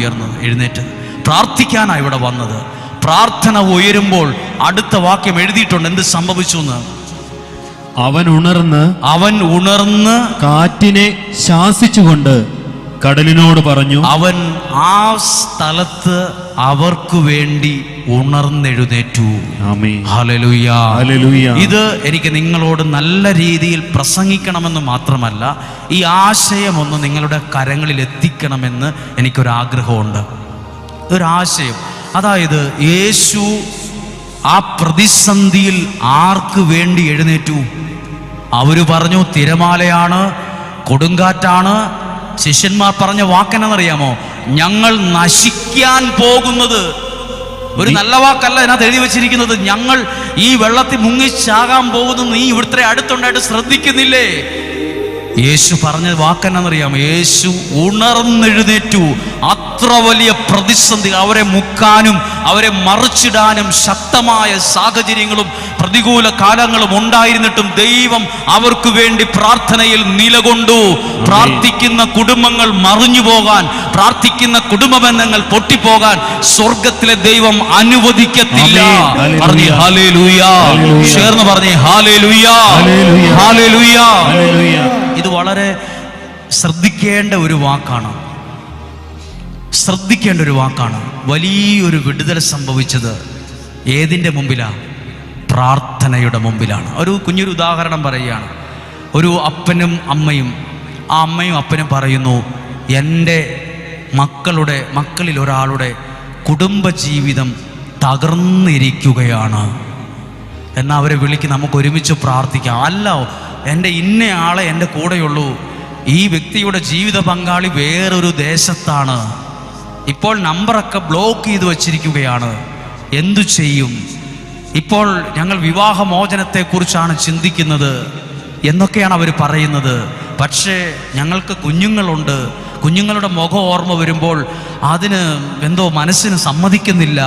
എഴുന്നേറ്റത്, പ്രാർത്ഥിക്കാനാണ് ഇവിടെ വന്നത്. പ്രാർത്ഥന ഉയരുമ്പോൾ അടുത്ത വാക്യം എഴുതിയിട്ടുണ്ട്, എന്ത് സംഭവിച്ചു എന്ന്. അവൻ ഉണർന്ന് കാറ്റിനെ ശാസിച്ചുകൊണ്ട് കടലിനോട് പറഞ്ഞു. അവൻ ആ സ്ഥലത്ത് അവർക്ക് വേണ്ടി ഉണർന്നെഴുന്നേറ്റു. ഹല്ലേലൂയ. ഇത് എനിക്ക് നിങ്ങളോട് നല്ല രീതിയിൽ പ്രസംഗിക്കണമെന്ന് മാത്രമല്ല, ഈ ആശയമൊന്ന് നിങ്ങളുടെ കരങ്ങളിൽ എത്തിക്കണമെന്ന് എനിക്കൊരാഗ്രഹമുണ്ട്. ഒരാശയം, അതായത് യേശു ആ പ്രതിസന്ധിയിൽ ആർക്ക് വേണ്ടി എഴുന്നേറ്റു? അവര് പറഞ്ഞു തിരമാലയാണ്, കൊടുങ്കാറ്റാണ്. ശിഷ്യന്മാർ പറഞ്ഞ വാക്കെന്നറിയാമോ? ഞങ്ങൾ നശിക്കാൻ പോകുന്നത്. ഒരു നല്ല വാക്കല്ല ഇതിനകത്ത് എഴുതി വെച്ചിരിക്കുന്നത്. ഞങ്ങൾ ഈ വെള്ളത്തിൽ മുങ്ങിച്ചാകാൻ പോകുന്നു, നീ ഇവിടുത്തെ അടുത്തുണ്ടായിട്ട് ശ്രദ്ധിക്കുന്നില്ലേ? യേശു പറഞ്ഞ വാക്കെന്നറിയാമോ? യേശു ഉണർന്നെഴുന്നേറ്റു. അത്ര വലിയ പ്രതിസന്ധി, അവരെ മുക്കാനും അവരെ മറിച്ചിടാനും ശക്തമായ സാഹചര്യങ്ങളും പ്രതികൂല കാലങ്ങളും ഉണ്ടായിരുന്നിട്ടും ദൈവം അവർക്ക് വേണ്ടി പ്രാർത്ഥനയിൽ നിലകൊണ്ടു. പ്രാർത്ഥിക്കുന്ന കുടുംബങ്ങൾ മറിഞ്ഞു പോകാൻ, പ്രാർത്ഥിക്കുന്ന കുടുംബ ബന്ധങ്ങൾ പൊട്ടിപ്പോകാൻ സ്വർഗത്തിലെ ദൈവം അനുവദിക്കത്തില്ല. പറഞ്ഞേ ഹല്ലേലൂയ. ചേർന്ന് പറഞ്ഞേ ഹല്ലേലൂയ, ഹല്ലേലൂയ. ഇത് വളരെ ശ്രദ്ധിക്കേണ്ട ഒരു വാക്കാണ്, ശ്രദ്ധിക്കേണ്ട ഒരു വാക്കാണ്. വലിയൊരു വിടുതൽ സംഭവിച്ചത് ഏതിൻ്റെ മുമ്പിലാ? പ്രാർത്ഥനയുടെ മുമ്പിലാണ്. ഒരു കുഞ്ഞൊരു ഉദാഹരണം പറയുകയാണ്. ഒരു അപ്പനും അമ്മയും, ആ അമ്മയും അപ്പനും പറയുന്നു, എൻ്റെ മക്കളിൽ ഒരാളുടെ കുടുംബജീവിതം തകർന്നിരിക്കുകയാണ്. എന്നാൽ അവരെ വിളിക്ക്, നമുക്ക് ഒരുമിച്ച് പ്രാർത്ഥിക്കാം. അല്ല, എൻ്റെ ഇന്നയാളെ എൻ്റെ കൂടെയുള്ളൂ, ഈ വ്യക്തിയുടെ ജീവിത പങ്കാളി വേറൊരു ദേശത്താണ്, ഇപ്പോൾ നമ്പറൊക്കെ ബ്ലോക്ക് ചെയ്ത് വച്ചിരിക്കുകയാണ്, എന്തു ചെയ്യും? ഇപ്പോൾ ഞങ്ങൾ വിവാഹമോചനത്തെക്കുറിച്ചാണ് ചിന്തിക്കുന്നത് എന്നൊക്കെയാണ് അവർ പറയുന്നത്. പക്ഷേ ഞങ്ങൾക്ക് കുഞ്ഞുങ്ങളുണ്ട്, കുഞ്ഞുങ്ങളുടെ മുഖം ഓർമ്മ വരുമ്പോൾ അതിന് എന്തോ മനസ്സിന് സമ്മതിക്കുന്നില്ല,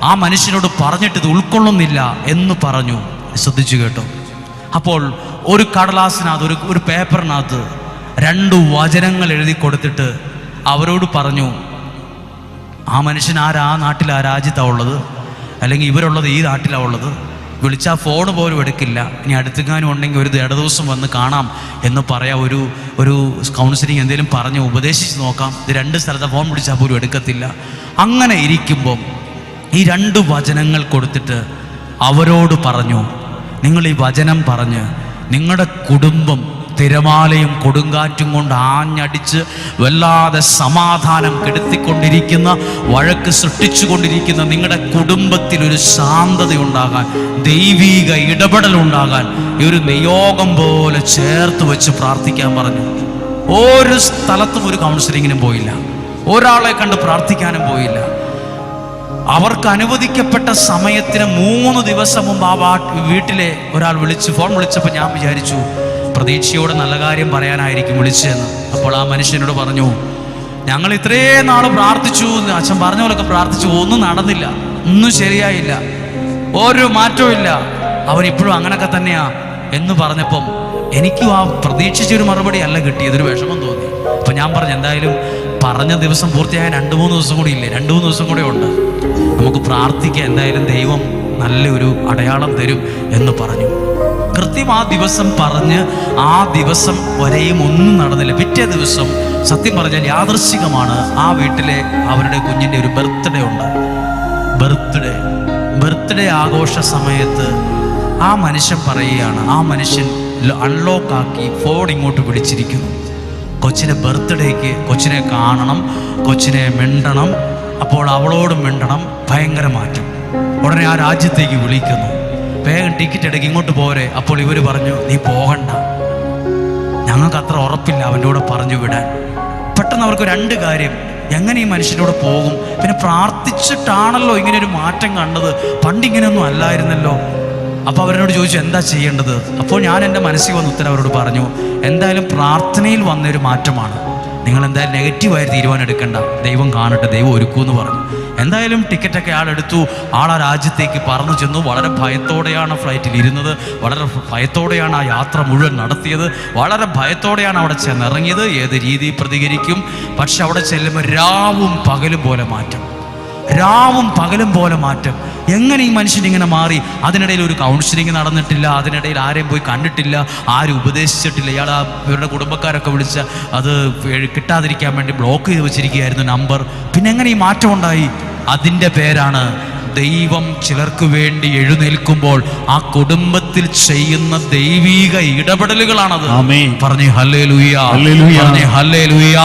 ആ മനുഷ്യനോട് പറഞ്ഞിട്ട് ഇത് ഉൾക്കൊള്ളുന്നില്ല എന്ന് പറഞ്ഞു. ശ്രദ്ധിച്ചു കേട്ടോ. അപ്പോൾ ഒരു കടലാസിനകത്ത്, ഒരു പേപ്പറിനകത്ത് 2 വചനങ്ങൾ എഴുതി കൊടുത്തിട്ട് അവരോട് പറഞ്ഞു, ആ മനുഷ്യൻ ആ നാട്ടിൽ, ആ രാജ്യത്താണ് ഉള്ളത്, അല്ലെങ്കിൽ ഇവരുള്ളത് ഈ നാട്ടിലാണ് ഉള്ളത്, വിളിച്ചാൽ ഫോൺ പോലും എടുക്കില്ല, ഇനി അടുത്തെങ്ങാനും ഉണ്ടെങ്കിൽ ഒരു ദിവസം വന്ന് കാണാം എന്ന് പറയാം, ഒരു കൗൺസിലിംഗ് എന്തെങ്കിലും പറഞ്ഞ് ഉപദേശിച്ച് നോക്കാം, ഇത് 2 സ്ഥലത്ത് ഫോൺ വിളിച്ചാൽ പോലും എടുക്കത്തില്ല. അങ്ങനെ ഇരിക്കുമ്പം ഈ 2 വചനങ്ങൾ കൊടുത്തിട്ട് അവരോട് പറഞ്ഞു, നിങ്ങൾ ഈ വചനം പറഞ്ഞ് നിങ്ങളുടെ കുടുംബം തിരമാലയും കൊടുങ്കാറ്റും കൊണ്ട് ആഞ്ഞടിച്ച് വല്ലാതെ സമാധാനം കെടുത്തിക്കൊണ്ടിരിക്കുന്ന, വഴക്ക് സൃഷ്ടിച്ചുകൊണ്ടിരിക്കുന്ന നിങ്ങളുടെ കുടുംബത്തിൽ ഒരു ശാന്തതയുണ്ടാകാൻ, ദൈവീക ഇടപെടലുണ്ടാകാൻ ഈ ഒരു നിയോഗം പോലെ ചേർത്ത് വെച്ച് പ്രാർത്ഥിക്കാൻ പറഞ്ഞു. ഒരു സ്ഥലത്തും ഒരു കൗൺസിലിങ്ങിനും പോയില്ല, ഒരാളെ കണ്ട് പ്രാർത്ഥിക്കാനും പോയില്ല. അവർക്ക് അനുവദിക്കപ്പെട്ട സമയത്തിന് 3 ദിവസം മുമ്പ് ആ വീട്ടിലെ ഒരാൾ ഫോൺ വിളിച്ചപ്പോൾ ഞാൻ വിചാരിച്ചു പ്രതീക്ഷയോടെ നല്ല കാര്യം പറയാനായിരിക്കും വിളിച്ചതെന്ന്. അപ്പോൾ ആ മനുഷ്യനോട് പറഞ്ഞു, ഞങ്ങൾ ഇത്രയും നാൾ പ്രാർത്ഥിച്ചു, അച്ഛൻ പറഞ്ഞ പോലൊക്കെ പ്രാർത്ഥിച്ചു, ഒന്നും നടന്നില്ല, ഒന്നും ശരിയായില്ല, ഒരു മാറ്റവും ഇല്ല, അവനിപ്പോഴും അങ്ങനെയൊക്കെ തന്നെയാ എന്ന് പറഞ്ഞപ്പം എനിക്കും ആ പ്രതീക്ഷിച്ചൊരു മറുപടി അല്ല കിട്ടിയത്, ഒരു വിഷമം തോന്നി. അപ്പം ഞാൻ പറഞ്ഞു, എന്തായാലും പറഞ്ഞ ദിവസം പൂർത്തിയായ 2-3 ദിവസം കൂടി ഇല്ലേ, 2-3 ദിവസം കൂടെ ഉണ്ട്, നമുക്ക് പ്രാർത്ഥിക്കാം, എന്തായാലും ദൈവം നല്ലൊരു അടയാളം തരും എന്ന് പറഞ്ഞു. കൃത്യം ആ ദിവസം പറഞ്ഞ് ആ ദിവസം വരെയും ഒന്നും നടന്നില്ല. പിറ്റേ ദിവസം സത്യം പറഞ്ഞാൽ യാദൃശ്ചികമാണ്, ആ വീട്ടിലെ അവരുടെ കുഞ്ഞിൻ്റെ ഒരു ബർത്ത്ഡേ ഉണ്ട്. ബർത്ത്ഡേ ആഘോഷ സമയത്ത് ആ മനുഷ്യൻ പറയുകയാണ്, ആ മനുഷ്യൻ അൺലോക്കാക്കി ഫോൺ ഇങ്ങോട്ട് പിടിച്ചിരിക്കുന്നു. കൊച്ചിൻ്റെ ബർത്ത്ഡേക്ക് കൊച്ചിനെ കാണണം, കൊച്ചിനെ മിണ്ടണം, അപ്പോൾ അവളോട് മിണ്ടണം, ഭയങ്കര മാറ്റം. ഉടനെ ആ രാജ്യത്തേക്ക് വിളിക്കുന്നു, വേഗം ടിക്കറ്റ് എടുക്കുക, ഇങ്ങോട്ട് പോരെ. അപ്പോൾ ഇവർ പറഞ്ഞു, നീ പോകണ്ട, ഞങ്ങൾക്ക് അത്ര ഉറപ്പില്ല അവൻ്റെ കൂടെ പറഞ്ഞു വിടാൻ. പെട്ടെന്ന് അവർക്ക് 2 കാര്യം, എങ്ങനെ ഈ മനുഷ്യൻ്റെ കൂടെ പോകും, പിന്നെ പ്രാർത്ഥിച്ചിട്ടാണല്ലോ ഇങ്ങനെയൊരു മാറ്റം കണ്ടത്, പണ്ടിങ്ങനെയൊന്നും അല്ലായിരുന്നല്ലോ. അപ്പോൾ അവരോട് ചോദിച്ചു, എന്താ ചെയ്യേണ്ടത്? അപ്പോൾ ഞാൻ എൻ്റെ മനസ്സിൽ വന്ന ഉത്തരം അവരോട് പറഞ്ഞു, എന്തായാലും പ്രാർത്ഥനയിൽ വന്നൊരു മാറ്റമാണ്, നിങ്ങൾ എന്തായാലും നെഗറ്റീവായി തീരുമാനം എടുക്കണ്ട, ദൈവം കാണട്ടെ, ദൈവം ഒരുക്കൂന്ന് പറഞ്ഞു. എന്തായാലും ടിക്കറ്റൊക്കെ ആളെടുത്തു, ആ രാജ്യത്തേക്ക് പറന്നു ചെന്നു. വളരെ ഭയത്തോടെയാണ് ഫ്ലൈറ്റിൽ ഇരുന്നത്, വളരെ ഭയത്തോടെയാണ് ആ യാത്ര മുഴുവൻ നടത്തിയത്, വളരെ ഭയത്തോടെയാണ് അവിടെ ചെന്നിറങ്ങിയത്, ഏത് രീതിയിൽ പ്രതികരിക്കും. പക്ഷെ അവിടെ ചെല്ലുമ്പോൾ രാവും പകലും പോലെ മാറ്റം, രാവും പകലും പോലെ മാറ്റം. എങ്ങനെ ഈ മനുഷ്യൻ ഇങ്ങനെ മാറി? അതിനിടയിൽ ഒരു കൗൺസിലിംഗ് നടന്നിട്ടില്ല, അതിനിടയിൽ ആരെയും പോയി കണ്ടിട്ടില്ല, ആരും ഉപദേശിച്ചിട്ടില്ല. ഇയാൾ ഇവരുടെ കുടുംബക്കാരൊക്കെ വിളിച്ച് അത് കിട്ടാതിരിക്കാൻ വേണ്ടി ബ്ലോക്ക് ചെയ്ത് വെച്ചിരിക്കുകയായിരുന്നു നമ്പർ. പിന്നെ എങ്ങനെ ഈ മാറ്റം ഉണ്ടായി? അതിൻ്റെ പേരാണ് ദൈവം ചിലർക്ക് വേണ്ടി എഴുന്നേൽക്കുമ്പോൾ ആ കുടുംബത്തിൽ ചെയ്യുന്ന ദൈവീക ഇടപെടലുകളാണത്. പറഞ്ഞേ ഹല്ലേലൂയ, പറഞ്ഞേ ഹല്ലേലൂയ.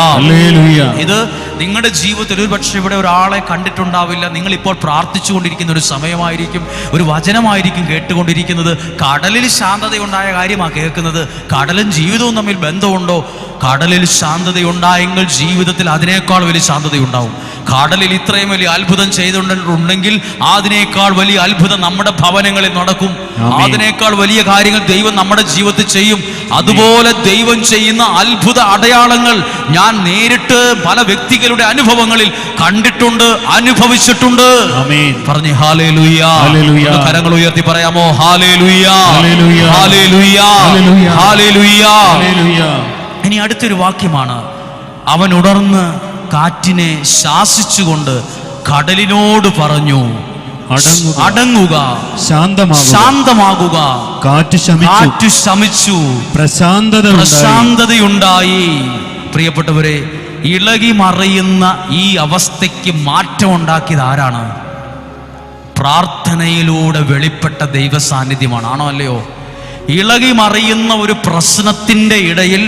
ഇത് നിങ്ങളുടെ ജീവിതത്തിൽ ഒരു പക്ഷേ ഇവിടെ ഒരാളെ കണ്ടിട്ടുണ്ടാവില്ല, നിങ്ങൾ ഇപ്പോൾ പ്രാർത്ഥിച്ചുകൊണ്ടിരിക്കുന്ന ഒരു സമയമായിരിക്കും, ഒരു വചനമായിരിക്കും കേട്ടുകൊണ്ടിരിക്കുന്നത്. കടലിൽ ശാന്തതയുണ്ടായ കാര്യമാണ് കേൾക്കുന്നത്. കടലും ജീവിതവും തമ്മിൽ ബന്ധമുണ്ടോ? കടലിൽ ശാന്തതയുണ്ടായെങ്കിൽ ജീവിതത്തിൽ അതിനേക്കാൾ വലിയ ശാന്തതയുണ്ടാവും. കടലിൽ ഇത്രയും വലിയ അത്ഭുതം ചെയ്തിട്ടുണ്ടെങ്കിൽ അതിനേക്കാൾ വലിയ അത്ഭുതം നമ്മുടെ ഭവനങ്ങളിൽ നടക്കും. അതിനേക്കാൾ വലിയ കാര്യങ്ങൾ ദൈവം നമ്മുടെ ജീവിതത്തിൽ ചെയ്യും. അതുപോലെ ദൈവം ചെയ്യുന്ന അത്ഭുത അടയാളങ്ങൾ ഞാൻ നേരിട്ട് പല വ്യക്തികളുടെ അനുഭവങ്ങളിൽ കണ്ടിട്ടുണ്ട്, അനുഭവിച്ചിട്ടുണ്ട്. പറഞ്ഞേ ഹല്ലേലൂയ. കരങ്ങൾ ഉയർത്തി പറയാമോ? ഹല്ലേലൂയ, ഹല്ലേലൂയ, ഹല്ലേലൂയ. ഇനി അടുത്തൊരു വാക്യമാണ്, അവൻ ഉണർന്ന് കാറ്റിനെ ശാസിച്ചുകൊണ്ട് കടലിനോട് പറഞ്ഞു, അടങ്ങുക, ശാന്തമാകുക. കാറ്റ് ശമിച്ചു, പ്രശാന്തതയുണ്ടായി. പ്രിയപ്പെട്ടവരെ, ഇളകി മറിയുന്ന ഈ അവസ്ഥയ്ക്ക് മാറ്റം ഉണ്ടാക്കിയത് ആരാണ്? പ്രാർത്ഥനയിലൂടെ വെളിപ്പെട്ട ദൈവ സാന്നിധ്യമാണ്. ആണോ അല്ലയോ? ഇളകി മറിയുന്ന ഒരു പ്രശ്നത്തിൻ്റെ ഇടയിൽ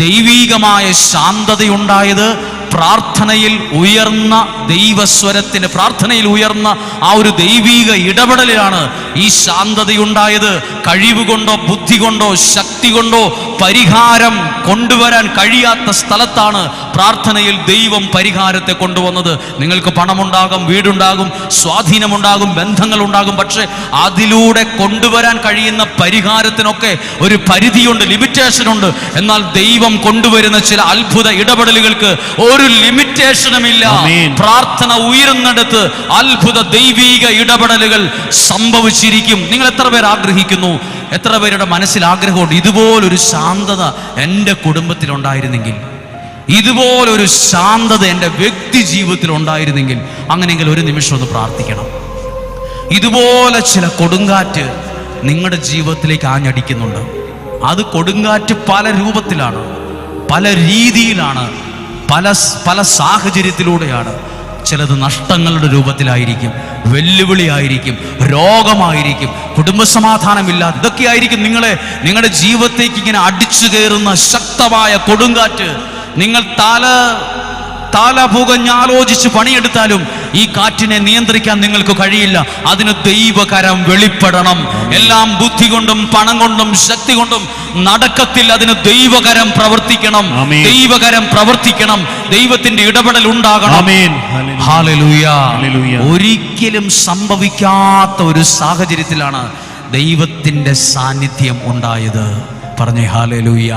ദൈവീകമായ ശാന്തതയുണ്ടായത് പ്രാർത്ഥനയിൽ ഉയർന്ന ദൈവസ്വരത്തിന്, പ്രാർത്ഥനയിൽ ഉയർന്ന ആ ഒരു ദൈവീക ഇടപെടലിലാണ് ഈ ശാന്തതയുണ്ടായത്. കഴിവ് കൊണ്ടോ ബുദ്ധി കൊണ്ടോ ശക്തി കൊണ്ടോ പരിഹാരം കൊണ്ടുവരാൻ കഴിയാത്ത സ്ഥലത്താണ് പ്രാർത്ഥനയിൽ ദൈവം പരിഹാരത്തെ കൊണ്ടുവന്നത്. നിങ്ങൾക്ക് പണമുണ്ടാകും, വീടുണ്ടാകും, സ്വാധീനമുണ്ടാകും, ബന്ധങ്ങളുണ്ടാകും, പക്ഷെ അതിലൂടെ കൊണ്ടുവരാൻ കഴിയുന്ന പരിഹാരത്തിനൊക്കെ ഒരു പരിധിയുണ്ട്, ലിമിറ്റേഷനുണ്ട്. എന്നാൽ ദൈവം കൊണ്ടുവരുന്ന ചില അത്ഭുത ഇടപെടലുകൾക്ക് ഒരു ലിമിറ്റേഷനുമില്ല. പ്രാർത്ഥന ഉയർന്നിടത്ത് അത്ഭുത ദൈവീക ഇടപെടലുകൾ സംഭവിച്ചിരിക്കും. നിങ്ങൾ എത്ര പേർ ആഗ്രഹിക്കുന്നു? എത്ര പേരുടെ മനസ്സിൽ ആഗ്രഹമുണ്ട് ഇതുപോലൊരു ശാന്തത എൻ്റെ കുടുംബത്തിലുണ്ടായിരുന്നെങ്കിൽ, ഇതുപോലൊരു ശാന്തത എൻ്റെ വ്യക്തി ജീവിതത്തിൽ ഉണ്ടായിരുന്നെങ്കിൽ? അങ്ങനെയെങ്കിൽ ഒരു നിമിഷം ഒന്ന് പ്രാർത്ഥിക്കണം. ഇതുപോലെ ചില കൊടുങ്കാറ്റ് നിങ്ങളുടെ ജീവിതത്തിലേക്ക് ആഞ്ഞടിക്കുന്നുണ്ട്. അത് കൊടുങ്കാറ്റ് പല രൂപത്തിലാണ്, പല രീതിയിലാണ്, പല സാഹചര്യത്തിലൂടെയാണ്. ചിലത് നഷ്ടങ്ങളുടെ രൂപത്തിലായിരിക്കും, വെല്ലുവിളിയായിരിക്കും, രോഗമായിരിക്കും, കുടുംബസമാധാനമില്ലാതെ ഇതൊക്കെയായിരിക്കും നിങ്ങളുടെ ജീവിതത്തേക്ക് ഇങ്ങനെ അടിച്ചു കയറുന്ന ശക്തമായ കൊടുങ്കാറ്റ്. നിങ്ങൾ തല പുകഞ്ഞാലോചിച്ച് പണിയെടുത്താലും ഈ കാറ്റിനെ നിയന്ത്രിക്കാൻ നിങ്ങൾക്ക് കഴിയില്ല. അതിന് ദൈവകരം വെളിപ്പെടണം. എല്ലാം ബുദ്ധി കൊണ്ടും പണം കൊണ്ടും ശക്തി കൊണ്ടും നടക്കത്തിൽ. അതിന് ദൈവകരം പ്രവർത്തിക്കണം, ദൈവകരം പ്രവർത്തിക്കണം, ദൈവത്തിന്റെ ഇടപെടൽ ഉണ്ടാകണം. ഹല്ലേലൂയ. ഒരിക്കലും സംഭവിക്കാത്ത ഒരു സാഹചര്യത്തിലാണ് ദൈവത്തിന്റെ സാന്നിധ്യം ഉണ്ടായത്. പറഞ്ഞേ ഹല്ലേലൂയ.